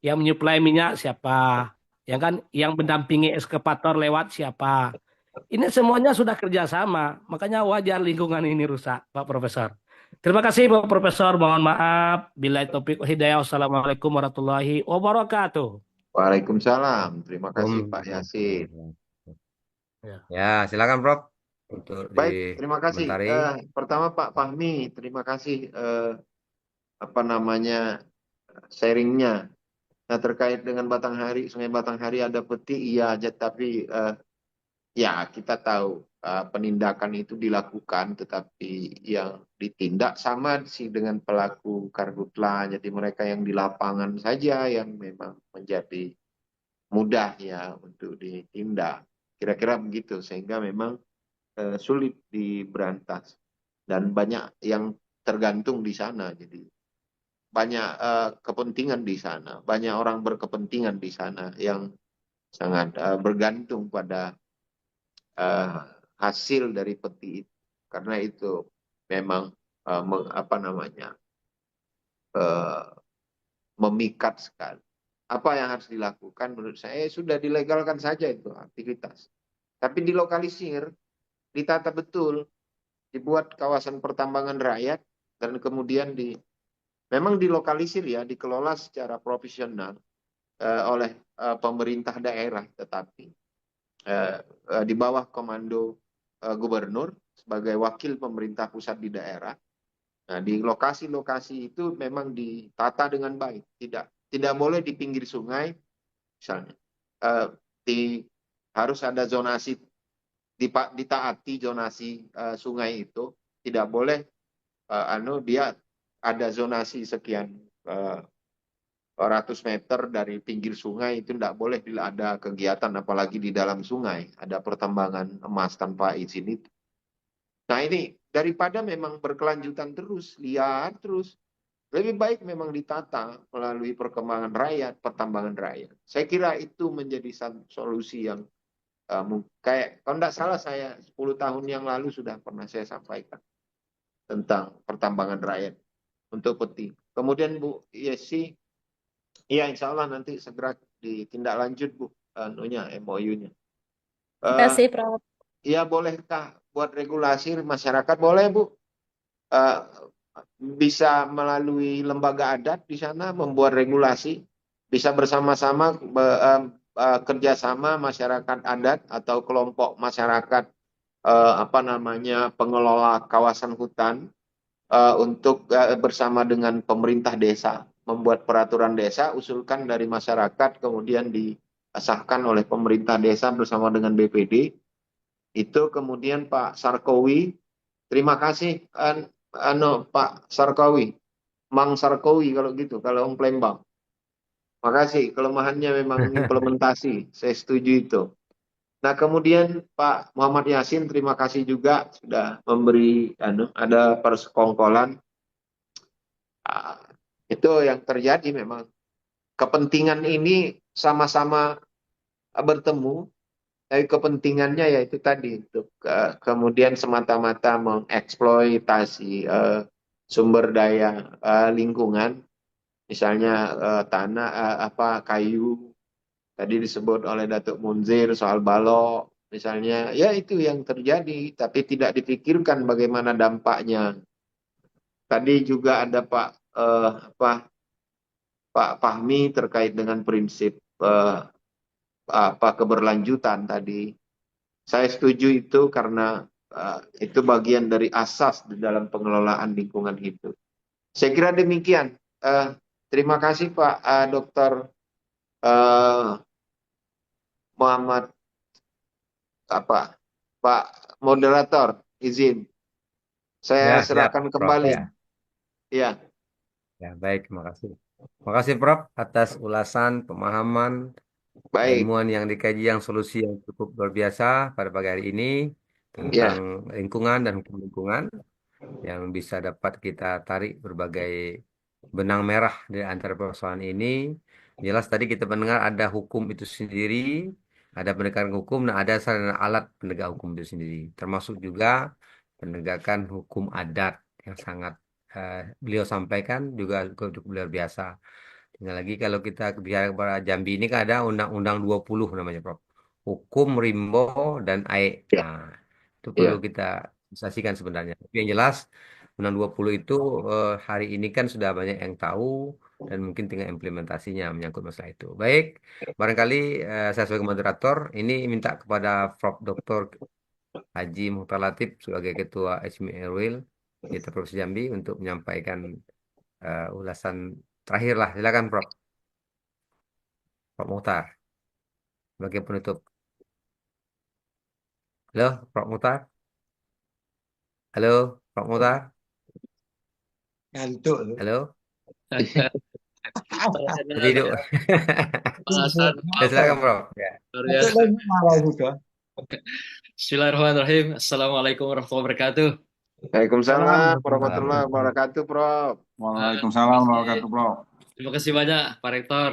yang menyuplai minyak siapa, ya kan, yang mendampingi ekskavator lewat siapa. Ini semuanya sudah kerjasama, makanya wajar lingkungan ini rusak, Pak Profesor. Terima kasih Pak Profesor, mohon maaf. Bila topik hidayah, wassalamualaikum warahmatullahi wabarakatuh. Waalaikumsalam. Terima kasih Pak Yasin. Ya, silakan Prof. Untuk Baik, terima kasih. dikomentari. Pertama Pak Fahmi, terima kasih sharingnya. Nah, terkait dengan Batanghari, Sungai Batanghari ada peti, iya aja, tapi ya kita tahu penindakan itu dilakukan, tetapi yang ditindak sama sih dengan pelaku karhutla. Jadi mereka yang di lapangan saja yang memang menjadi mudah ya untuk ditindak. Kira-kira begitu, sehingga memang sulit diberantas. Dan banyak yang tergantung di sana. Jadi banyak kepentingan di sana. Banyak orang berkepentingan di sana yang sangat bergantung pada hasil dari peti itu. Karena itu memang apa namanya memikat sekali. Apa yang harus dilakukan menurut saya sudah dilegalkan saja itu aktivitas. Tapi dilokalisir, ditata betul, dibuat kawasan pertambangan rakyat dan kemudian memang dilokalisir ya, dikelola secara profesional oleh pemerintah daerah, tetapi di bawah komando gubernur sebagai wakil pemerintah pusat di daerah. Nah, di lokasi-lokasi itu memang ditata dengan baik, tidak boleh di pinggir sungai, misalnya. Harus ada zonasi, ditaati zonasi sungai itu, tidak boleh dia ada zonasi sekian ratus meter dari pinggir sungai, itu tidak boleh ada kegiatan apalagi di dalam sungai, ada pertambangan emas tanpa izin itu. Nah, ini daripada memang berkelanjutan terus, liar terus, lebih baik memang ditata melalui perkembangan rakyat, pertambangan rakyat. Saya kira itu menjadi solusi yang kayak, kalau tidak salah saya 10 tahun yang lalu sudah pernah saya sampaikan tentang pertambangan rakyat untuk peti. Kemudian Bu Yesi, ya insya Allah nanti segera ditindaklanjut Bu, MOU-nya. Terima kasih, Prof. Ya bolehkah buat regulasi masyarakat? Boleh Bu. Bisa melalui lembaga adat di sana membuat regulasi, bisa bersama-sama kerjasama masyarakat adat atau kelompok masyarakat pengelola kawasan hutan untuk bersama dengan pemerintah desa membuat peraturan desa, usulkan dari masyarakat, kemudian disahkan oleh pemerintah desa bersama dengan BPD. Itu kemudian Pak Sarkowi, terima kasih Pak Sarkowi, Mang Sarkowi kalau gitu, kalau Om Plembang. Makasih, kelemahannya memang implementasi, saya setuju itu. Nah kemudian Pak Muhammad Yasin, terima kasih juga sudah memberi ada persekongkolan. Itu yang terjadi memang. Kepentingan ini sama-sama bertemu, tapi kepentingannya yaitu tadi untuk kemudian semata-mata mengeksploitasi sumber daya lingkungan, misalnya tanah kayu, tadi disebut oleh Datuk Munzir soal balok, misalnya, ya itu yang terjadi, tapi tidak dipikirkan bagaimana dampaknya. Tadi juga ada Pak Fahmi terkait dengan prinsip keberlanjutan tadi. Saya setuju itu karena itu bagian dari asas di dalam pengelolaan lingkungan hidup. Saya kira demikian. Terima kasih Pak Dr. Muhammad Pak Moderator, izin saya serahkan siap, Prof. kembali. Ya. Ya, baik, terima kasih. Terima kasih Prof atas ulasan, pemahaman, Baik. ilmuwan yang dikaji, yang solusi yang cukup luar biasa pada pagi hari ini tentang lingkungan dan hukum lingkungan yang bisa dapat kita tarik berbagai benang merah di antara persoalan ini. Jelas tadi kita mendengar ada hukum itu sendiri, ada penegakan hukum, dan ada sarana alat penegak hukum itu sendiri. Termasuk juga penegakan hukum adat yang sangat beliau sampaikan juga cukup luar biasa. Tinggal lagi kalau kita bicara kepada Jambi ini kan ada Undang-Undang 20 namanya Prof. Hukum Rimbo dan AE. Nah, itu perlu kita saksikan sebenarnya. Tapi yang jelas Undang 20 itu hari ini kan sudah banyak yang tahu dan mungkin tinggal implementasinya menyangkut masalah itu. Baik, barangkali saya sebagai moderator ini minta kepada Prof. Dr. Haji Muhtar Latif sebagai Ketua HMI Erwil di Provinsi Jambi untuk menyampaikan ulasan Terakhir lah, silakan Prof. Prof Muhtar, sebagai penutup. Halo, Prof Muhtar. Halo, Prof Muhtar. Ngantuk. Halo. Pertanyaan Jadi ada hidup. ya. Bahasan Ya, silakan apa? Prof. Ya. Luar biasa. Bismillahirrahmanirrahim. Assalamualaikum warahmatullahi wabarakatuh. Waalaikumsalam warahmatullahi Waalaikumsalam. wabarakatuh, Prof. Waalaikumsalam warahmatullahi wabarakatuh, Bro. Terima kasih banyak Pak Rektor.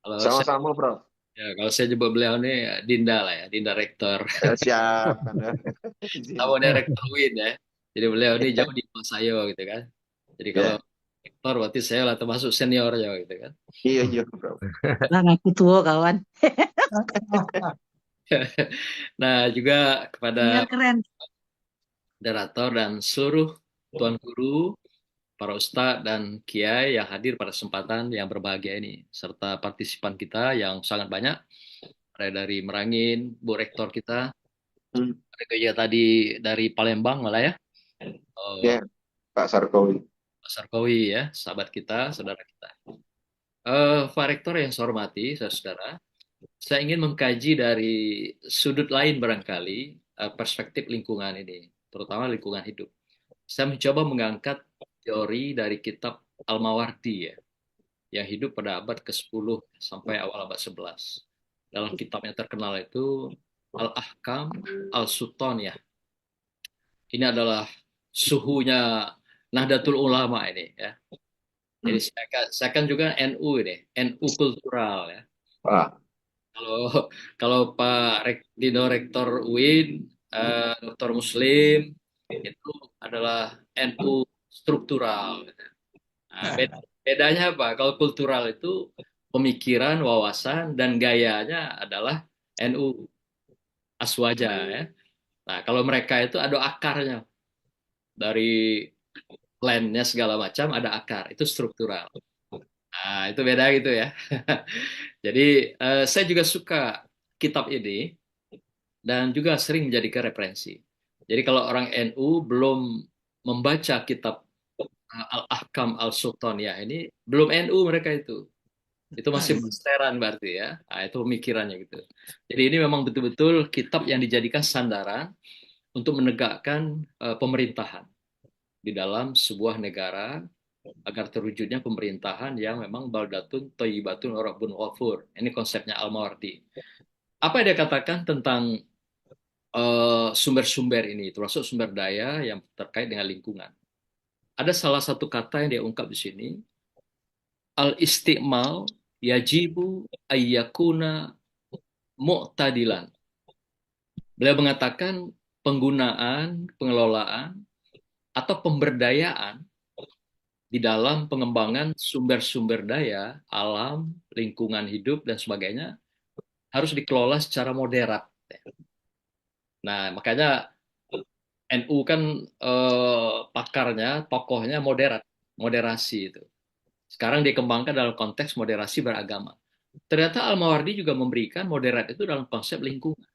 Kalau saya, Sama-sama, Prof. kalau saya jemput beliau ini Dinda lah ya, Dinda Rektor. Siap, Anda. Namanya Rektor Win ya. Jadi beliau ini jauh di bawah saya gitu kan. Jadi kalau Ya, Rektor berarti saya lah termasuk seniornya gitu kan. iya, Prof. Bang, aku tua kawan. Nah juga kepada Senior keren. moderator dan seluruh tuan guru, para ustadz dan kiai yang hadir pada kesempatan yang berbahagia ini, serta partisipan kita yang sangat banyak, ada dari Merangin, Bu Rektor kita, ada juga tadi dari Palembang malah ya, Ya, Pak Sarkowi. Pak Sarkowi ya, sahabat kita, saudara kita. Pak Rektor yang saya hormati, saudara, saya ingin mengkaji dari sudut lain barangkali perspektif lingkungan ini, terutama lingkungan hidup. Saya mencoba mengangkat teori dari kitab Al-Mawardi ya, yang hidup pada abad ke-10 sampai awal abad 11. Dalam kitabnya terkenal itu Al-Ahkam Al-Sultan ya. Ini adalah suhunya Nahdlatul Ulama ini ya. Jadi saya kan juga NU ini, NU kultural ya. Wah, Kalau kalau Dino Rektor UIN, Dr. Muslim itu adalah NU struktural. Nah, bedanya apa? Kalau kultural itu pemikiran, wawasan, dan gayanya adalah NU Aswaja ya. Nah, kalau mereka itu ada akarnya. Dari plan-nya segala macam ada akar, itu struktural. Nah, itu beda gitu ya. Jadi, saya juga suka kitab ini dan juga sering menjadikan referensi. Jadi kalau orang NU belum membaca kitab Al-Ahkam Al-Sultan ya ini belum NU mereka itu. Itu masih masteran berarti ya. Nah, itu pemikirannya gitu. Jadi ini memang betul-betul kitab yang dijadikan sandaran untuk menegakkan pemerintahan di dalam sebuah negara agar terwujudnya pemerintahan yang memang baldatun thayyibatun wa rabbun ghafur. Ini konsepnya Al-Mawardi. Apa yang dia katakan tentang sumber-sumber ini, termasuk sumber daya yang terkait dengan lingkungan. Ada salah satu kata yang dia ungkap di sini, al-istimal yajibu ayyakuna mu'tadilan. Beliau mengatakan penggunaan, pengelolaan, atau pemberdayaan di dalam pengembangan sumber-sumber daya, alam, lingkungan hidup, dan sebagainya harus dikelola secara moderat. Nah, makanya NU kan pakarnya, tokohnya moderasi itu. Sekarang dikembangkan dalam konteks moderasi beragama. Ternyata Al-Mawardi juga memberikan moderat itu dalam konsep lingkungan.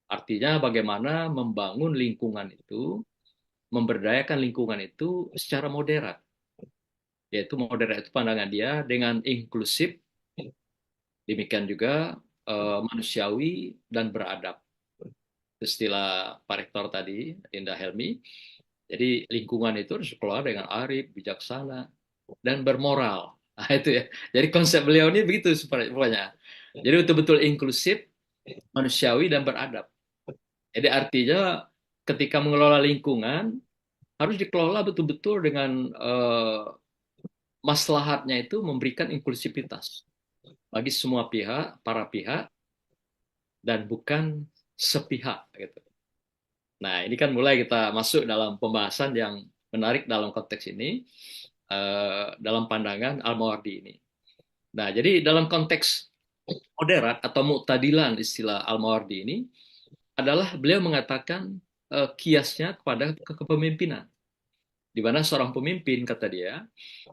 Artinya bagaimana membangun lingkungan itu, memberdayakan lingkungan itu secara moderat. Yaitu moderat itu pandangan dia dengan inklusif, demikian juga manusiawi dan beradab. Istilah Pak Rektor tadi, Indah Helmi. Jadi lingkungan itu harus dikelola dengan arif, bijaksana, dan bermoral. Nah, itu ya. Jadi konsep beliau ini begitu sebenarnya. Jadi betul-betul inklusif, manusiawi, dan beradab. Jadi artinya ketika mengelola lingkungan, harus dikelola betul-betul dengan maslahatnya itu memberikan inklusivitas bagi semua pihak, para pihak, dan bukan sepihak gitu. Nah, ini kan mulai kita masuk dalam pembahasan yang menarik dalam konteks ini, dalam pandangan Al-Mawardi ini. Nah, jadi dalam konteks moderat atau mu'tadilan istilah Al-Mawardi ini adalah beliau mengatakan kiasnya kepada kepemimpinan. Di mana seorang pemimpin, kata dia,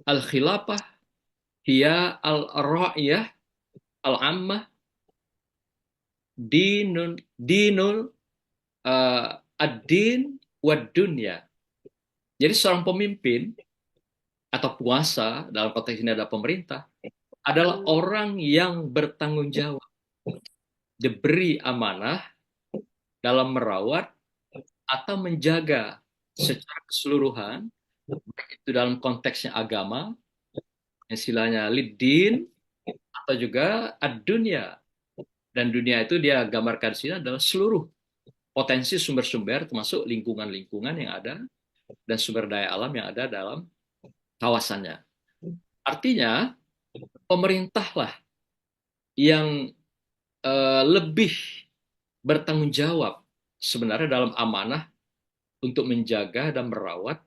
al-khilafah hiya al-ra'iyah al-ammah dinul ad-din wad dunya. Jadi seorang pemimpin atau penguasa, dalam konteks ini ada pemerintah, adalah orang yang bertanggung jawab, diberi amanah dalam merawat atau menjaga secara keseluruhan, baik itu dalam konteksnya agama, istilahnya lid-din, atau juga ad-dunya. Dan dunia itu dia gambarkan di sini adalah seluruh potensi sumber-sumber, termasuk lingkungan-lingkungan yang ada, dan sumber daya alam yang ada dalam kawasannya. Artinya, pemerintahlah yang lebih bertanggung jawab sebenarnya dalam amanah untuk menjaga dan merawat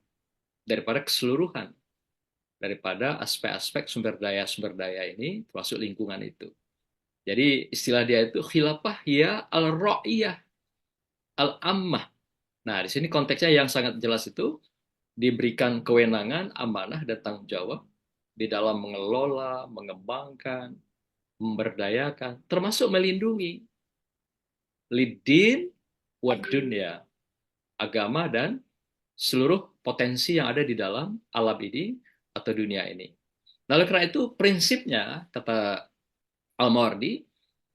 daripada keseluruhan, daripada aspek-aspek sumber daya ini, termasuk lingkungan itu. Jadi istilah dia itu khilafah ya al-ra'iyah al-ammah. Nah, di sini konteksnya yang sangat jelas itu diberikan kewenangan, amanah, dan tanggung jawab di dalam mengelola, mengembangkan, memberdayakan, termasuk melindungi lidin wa dunya, agama dan seluruh potensi yang ada di dalam alam ini atau dunia ini. Nah, oleh karena itu prinsipnya, kata Al-Mawardi,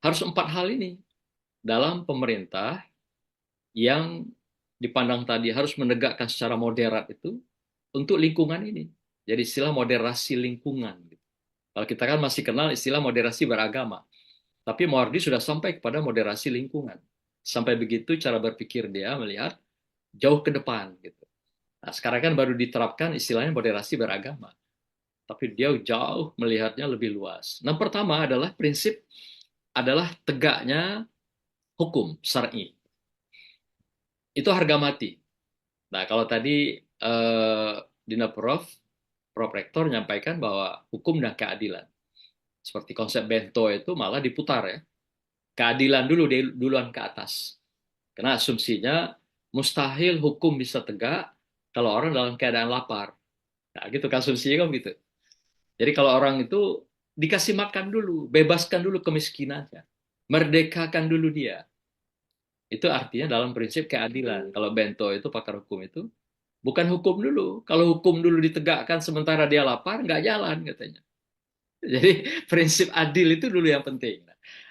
harus 4 hal ini dalam pemerintah yang dipandang tadi harus menegakkan secara moderat itu untuk lingkungan ini. Jadi istilah moderasi lingkungan. Kalau kita kan masih kenal istilah moderasi beragama. Tapi Mawardi sudah sampai kepada moderasi lingkungan. Sampai begitu cara berpikir dia melihat jauh ke depan. Gitu. Nah, sekarang kan baru diterapkan istilahnya moderasi beragama. Tapi dia jauh melihatnya lebih luas. Nah, pertama adalah prinsip adalah tegaknya hukum syar'i. Itu harga mati. Nah, kalau tadi Dina Prof Rektor menyampaikan bahwa hukum dan keadilan. Seperti konsep Bento itu malah diputar ya. Keadilan duluan ke atas. Karena asumsinya mustahil hukum bisa tegak kalau orang dalam keadaan lapar. Nah, gitu kan asumsinya kan gitu. Jadi kalau orang itu dikasih makan dulu, bebaskan dulu kemiskinannya, merdekakan dulu dia. Itu artinya dalam prinsip keadilan. Kalau Bento itu pakar hukum itu, bukan hukum dulu. Kalau hukum dulu ditegakkan sementara dia lapar, nggak jalan katanya. Jadi prinsip adil itu dulu yang penting.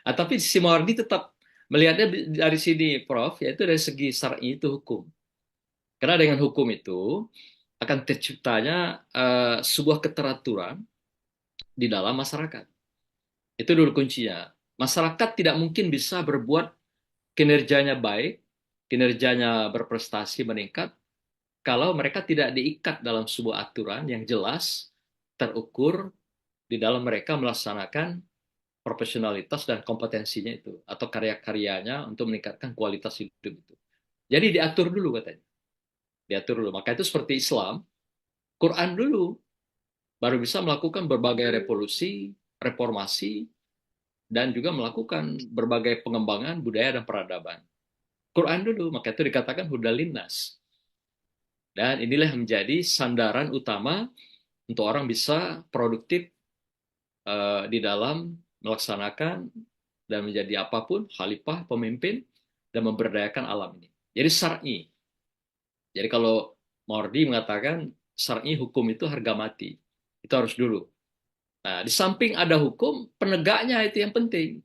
Nah, tapi si Mawardi tetap melihatnya dari sini, Prof, yaitu dari segi syar'i itu hukum. Karena dengan hukum itu akan terciptanya sebuah keteraturan di dalam masyarakat. Itu dulu kuncinya. Masyarakat tidak mungkin bisa berbuat kinerjanya baik, kinerjanya berprestasi meningkat, kalau mereka tidak diikat dalam sebuah aturan yang jelas, terukur, di dalam mereka melaksanakan profesionalitas dan kompetensinya itu, atau karya-karyanya untuk meningkatkan kualitas hidup itu. Jadi diatur dulu katanya. Diatur dulu. Maka itu seperti Islam, Quran dulu, baru bisa melakukan berbagai revolusi, reformasi, dan juga melakukan berbagai pengembangan budaya dan peradaban. Quran dulu, maka itu dikatakan hudal linnas. Dan inilah yang menjadi sandaran utama untuk orang bisa produktif di dalam melaksanakan dan menjadi apapun, khalifah, pemimpin, dan memberdayakan alam ini. Jadi syar'i. Jadi kalau Mawardi mengatakan syar'i hukum itu harga mati. Itu harus dulu. Nah, di samping ada hukum, penegaknya itu yang penting.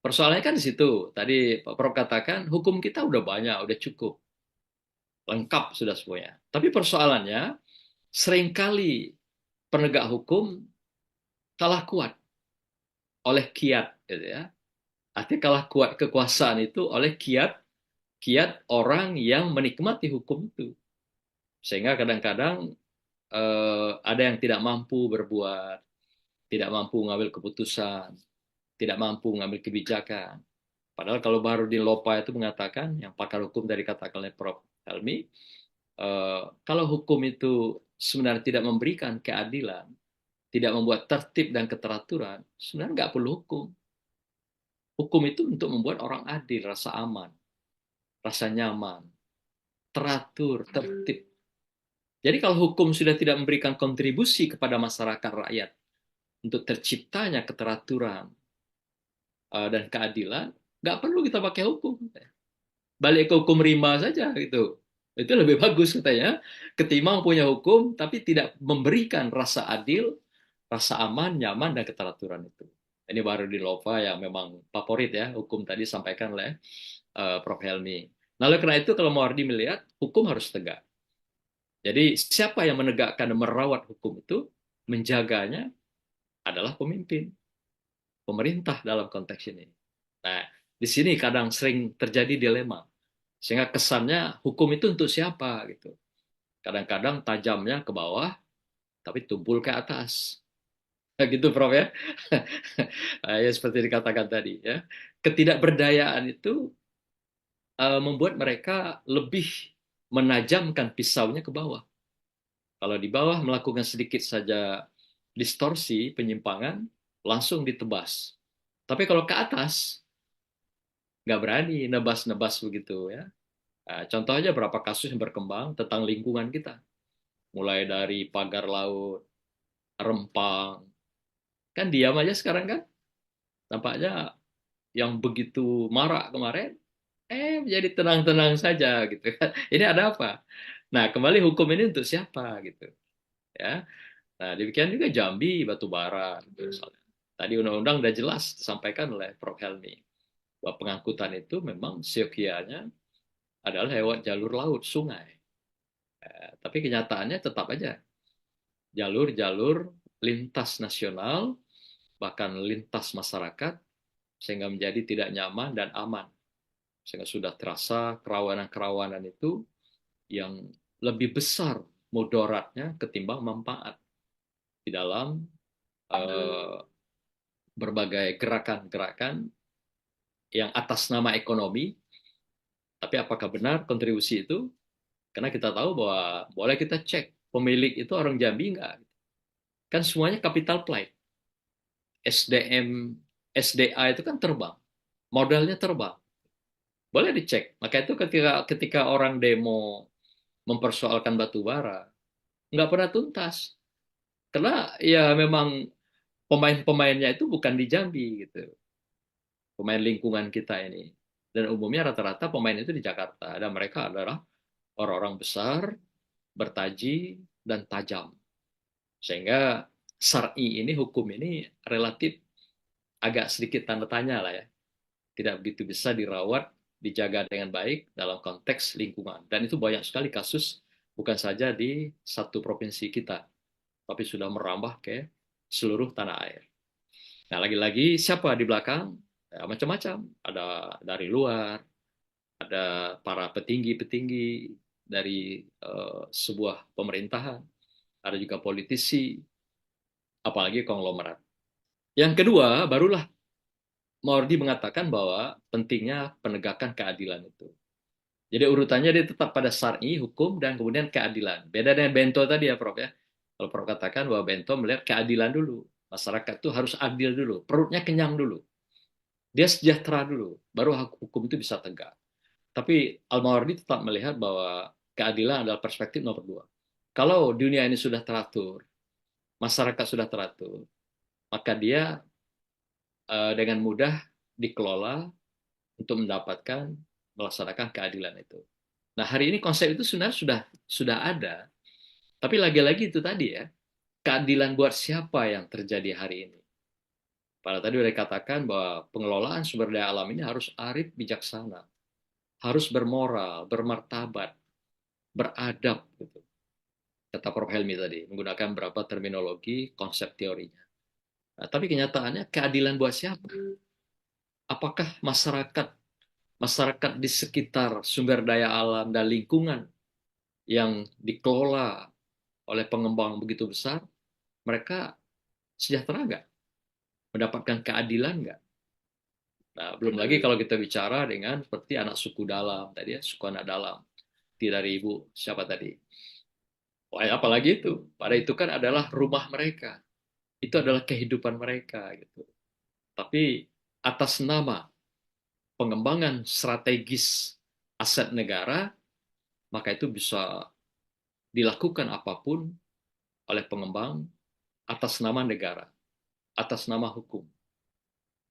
Persoalannya kan di situ. Tadi Pak Prof katakan, hukum kita udah banyak, udah cukup. Lengkap sudah semuanya. Tapi persoalannya, seringkali penegak hukum kalah kuat oleh kiat. Gitu ya. Artinya kalah kuat kekuasaan itu oleh kiat orang yang menikmati hukum itu. Sehingga kadang-kadang ada yang tidak mampu berbuat, tidak mampu mengambil keputusan, tidak mampu mengambil kebijakan. Padahal kalau baru di Lopa itu mengatakan, yang pakar hukum dari katakan oleh Prof. Helmi, kalau hukum itu sebenarnya tidak memberikan keadilan, tidak membuat tertib dan keteraturan, sebenarnya nggak perlu hukum. Hukum itu untuk membuat orang adil, rasa aman, rasa nyaman, teratur, tertib. Jadi kalau hukum sudah tidak memberikan kontribusi kepada masyarakat rakyat untuk terciptanya keteraturan dan keadilan, nggak perlu kita pakai hukum. Balik ke hukum rimba saja gitu. Itu lebih bagus katanya, ketimbang punya hukum tapi tidak memberikan rasa adil, rasa aman, nyaman, dan keteraturan itu. Ini baru di Lova yang memang favorit ya, hukum tadi sampaikan oleh Prof. Helmi. Nah, oleh karena itu kalau Mawardi melihat, hukum harus tegak. Jadi siapa yang menegakkan dan merawat hukum itu, menjaganya adalah pemimpin, pemerintah dalam konteks ini. Nah, di sini kadang sering terjadi dilema. Sehingga kesannya hukum itu untuk siapa gitu. Kadang-kadang tajamnya ke bawah, tapi tumpul ke atas. Nah, gitu Prof ya. Ya seperti dikatakan tadi ya. Ketidakberdayaan itu membuat mereka lebih menajamkan pisaunya ke bawah. Kalau di bawah melakukan sedikit saja distorsi, penyimpangan, langsung ditebas. Tapi kalau ke atas, nggak berani nebas-nebas begitu ya. Nah, contoh aja berapa kasus yang berkembang tentang lingkungan kita. Mulai dari pagar laut, rempang. Kan diam aja sekarang kan. Tampaknya yang begitu marak kemarin, menjadi tenang-tenang saja gitu kan. Ini ada apa? Nah, kembali hukum ini untuk siapa gitu. Ya. Nah, demikian juga Jambi, Batubara gitu misalnya. Tadi undang-undang udah jelas disampaikan oleh Prof. Helmi bahwa pengangkutan itu memang seyogianya adalah lewat jalur laut, sungai. Tapi kenyataannya tetap aja jalur-jalur lintas nasional, bahkan lintas masyarakat, sehingga menjadi tidak nyaman dan aman. Sehingga sudah terasa kerawanan-kerawanan itu yang lebih besar mudaratnya ketimbang manfaat di dalam berbagai gerakan-gerakan yang atas nama ekonomi, tapi apakah benar kontribusi itu? Karena kita tahu bahwa boleh kita cek pemilik itu orang Jambi enggak. Kan semuanya capital flight. SDM, SDA itu kan terbang. Modalnya terbang. Boleh dicek. Maka itu ketika orang demo mempersoalkan batu bara, nggak pernah tuntas. Karena ya memang pemain-pemainnya itu bukan di Jambi gitu. Pemain lingkungan kita ini. Dan umumnya rata-rata pemain itu di Jakarta. Dan mereka adalah orang-orang besar, bertaji, dan tajam. Sehingga syar'i ini, hukum ini relatif agak sedikit tanda tanya lah ya. Tidak begitu bisa dirawat, dijaga dengan baik dalam konteks lingkungan. Dan itu banyak sekali kasus, bukan saja di satu provinsi kita, tapi sudah merambah ke seluruh tanah air. Nah, lagi-lagi siapa di belakang? Ya, macam-macam. Ada dari luar, ada para petinggi-petinggi dari sebuah pemerintahan, ada juga politisi, apalagi konglomerat. Yang kedua, barulah Mawardi mengatakan bahwa pentingnya penegakan keadilan itu. Jadi urutannya dia tetap pada syar'i, hukum, dan kemudian keadilan. Beda dengan Bento tadi ya Prof ya. Kalau Prof katakan bahwa Bento melihat keadilan dulu. Masyarakat itu harus adil dulu, perutnya kenyang dulu. Dia sejahtera dulu, baru hukum itu bisa tegak. Tapi Al-Mawardi tetap melihat bahwa keadilan adalah perspektif nomor 2. Kalau dunia ini sudah teratur, masyarakat sudah teratur, maka dia dengan mudah dikelola untuk mendapatkan melaksanakan keadilan itu. Nah, hari ini konsep itu sebenarnya sudah ada, tapi lagi-lagi itu tadi ya, keadilan buat siapa yang terjadi hari ini. Pada tadi sudah dikatakan bahwa pengelolaan sumber daya alam ini harus arif bijaksana, harus bermoral, bermartabat, beradab gitu. Kata Prof. Helmi tadi, menggunakan beberapa terminologi, konsep teorinya. Nah, tapi kenyataannya keadilan buat siapa? Apakah masyarakat di sekitar sumber daya alam dan lingkungan yang dikelola oleh pengembang begitu besar, mereka sejahtera nggak? Mendapatkan keadilan nggak? Nah, belum lagi kalau kita bicara dengan seperti anak suku dalam tadi ya, suku anak dalam. Dari ibu siapa tadi? Apalagi itu, pada itu kan adalah rumah mereka. Itu adalah kehidupan mereka gitu. Tapi atas nama pengembangan strategis aset negara, maka itu bisa dilakukan apapun oleh pengembang atas nama negara, atas nama hukum.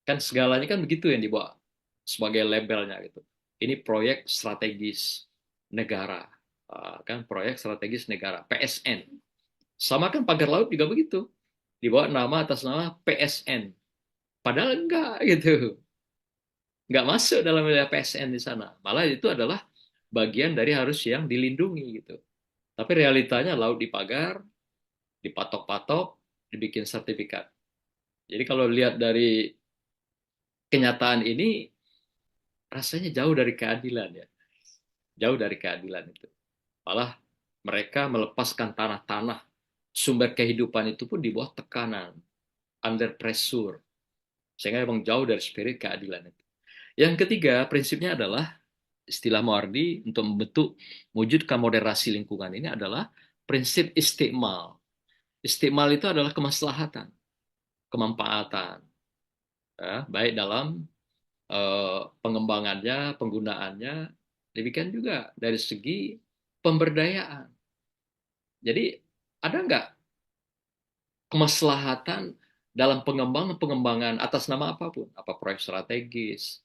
Kan segalanya kan begitu yang dibawa sebagai labelnya gitu. Ini proyek strategis negara. kan proyek strategis negara, PSN. Sama kan pagar laut juga begitu. Dibawa nama atas nama PSN. Padahal enggak gitu. Enggak masuk dalam wilayah PSN di sana. Malah itu adalah bagian dari harus yang dilindungi gitu. Tapi realitanya laut dipagar, dipatok-patok, dibikin sertifikat. Jadi kalau lihat dari kenyataan ini, rasanya jauh dari keadilan ya. Jauh dari keadilan itu. Malah mereka melepaskan tanah-tanah, sumber kehidupan itu pun di bawah tekanan, under pressure. Sehingga memang jauh dari spirit keadilan itu. Yang ketiga, prinsipnya adalah istilah Mawardi untuk membentuk mewujudkan moderasi lingkungan ini adalah prinsip istiqmal. Istiqmal itu adalah kemaslahatan, kemanfaatan, ya, baik dalam pengembangannya, penggunaannya, demikian juga dari segi pemberdayaan. Jadi ada nggak kemaslahatan dalam pengembangan atas nama apapun, apa proyek strategis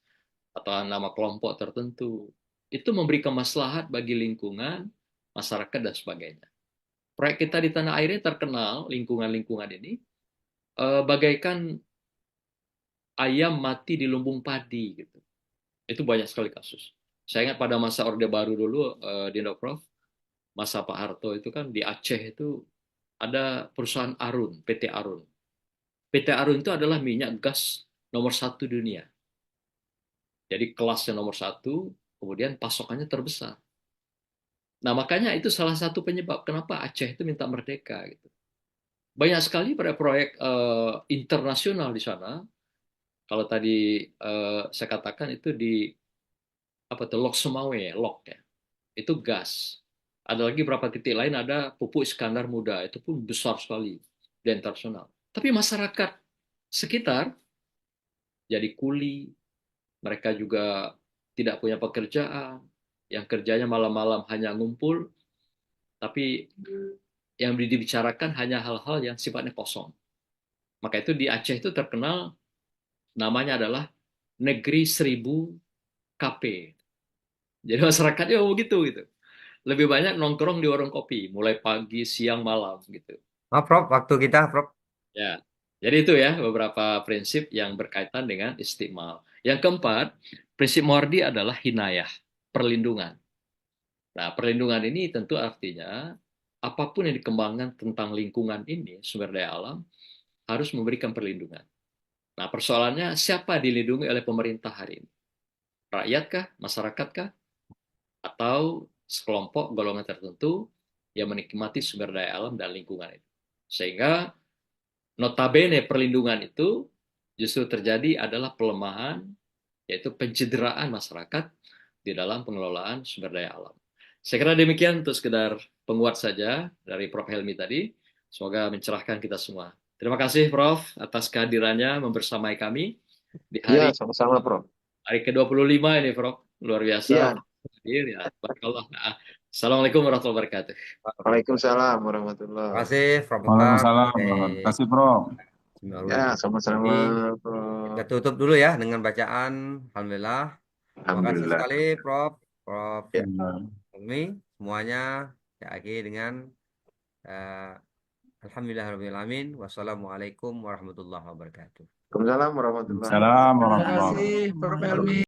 atau nama kelompok tertentu, itu memberi kemaslahat bagi lingkungan, masyarakat dan sebagainya. Proyek kita di tanah air ini terkenal lingkungan-lingkungan ini bagaikan ayam mati di lumbung padi gitu. Itu banyak sekali kasus. Saya ingat pada masa Orde Baru dulu di Prof, masa Pak Harto itu kan di Aceh itu ada perusahaan Arun, PT Arun. PT Arun itu adalah minyak gas nomor 1 dunia. Jadi kelasnya nomor 1, kemudian pasokannya terbesar. Nah makanya itu salah satu penyebab kenapa Aceh itu minta merdeka gitu. Banyak sekali proyek internasional di sana. Kalau tadi saya katakan itu di Lok Sumawe, Lok ya, itu gas. Ada lagi beberapa titik lain ada pupuk Iskandar Muda, itu pun besar sekali di internasional. Tapi masyarakat sekitar jadi kuli, mereka juga tidak punya pekerjaan, yang kerjanya malam-malam hanya ngumpul, tapi yang dibicarakan hanya hal-hal yang sifatnya kosong. Maka itu di Aceh itu terkenal namanya adalah Negeri 1000 KP. Jadi masyarakatnya begitu gitu. Lebih banyak nongkrong di warung kopi, mulai pagi, siang, malam gitu. Prof, waktu kita, Prof. Ya, jadi itu ya beberapa prinsip yang berkaitan dengan istiqmal. Yang keempat, prinsip Mawardi adalah hinayah, perlindungan. Nah, perlindungan ini tentu artinya apapun yang dikembangkan tentang lingkungan ini, sumber daya alam, harus memberikan perlindungan. Nah, persoalannya siapa dilindungi oleh pemerintah hari ini? Rakyatkah, masyrakatkah, atau sekelompok golongan tertentu yang menikmati sumber daya alam dan lingkungan itu? Sehingga notabene perlindungan itu justru terjadi adalah pelemahan, yaitu pencederaan masyarakat di dalam pengelolaan sumber daya alam. Saya kira demikian untuk sekedar penguat saja dari Prof. Helmi tadi. Semoga mencerahkan kita semua. Terima kasih Prof. atas kehadirannya membersamai kami di hari sama-sama Prof. Hari ke-25 ini Prof. Luar biasa. Iya. Hadir ya. Barakallah. Assalamualaikum warahmatullahi wabarakatuh. Waalaikumsalam warahmatullahi Terima kasih, Prof. Waalaikumsalam. Terima kasih, Prof. Ya, sama-sama. Kita tutup dulu ya dengan bacaan. Alhamdulillah. Terima kasih Alhamdulillah. sekali, Prof. Prof. Ya. Helmi. Semuanya saya akhiri dengan Alhamdulillahirrahmanirrahim. Wassalamualaikum warahmatullahi wabarakatuh. Waalaikumsalam warahmatullahi Salam Terima warahmatullahi wabarakatuh. kasih, Prof. Helmi.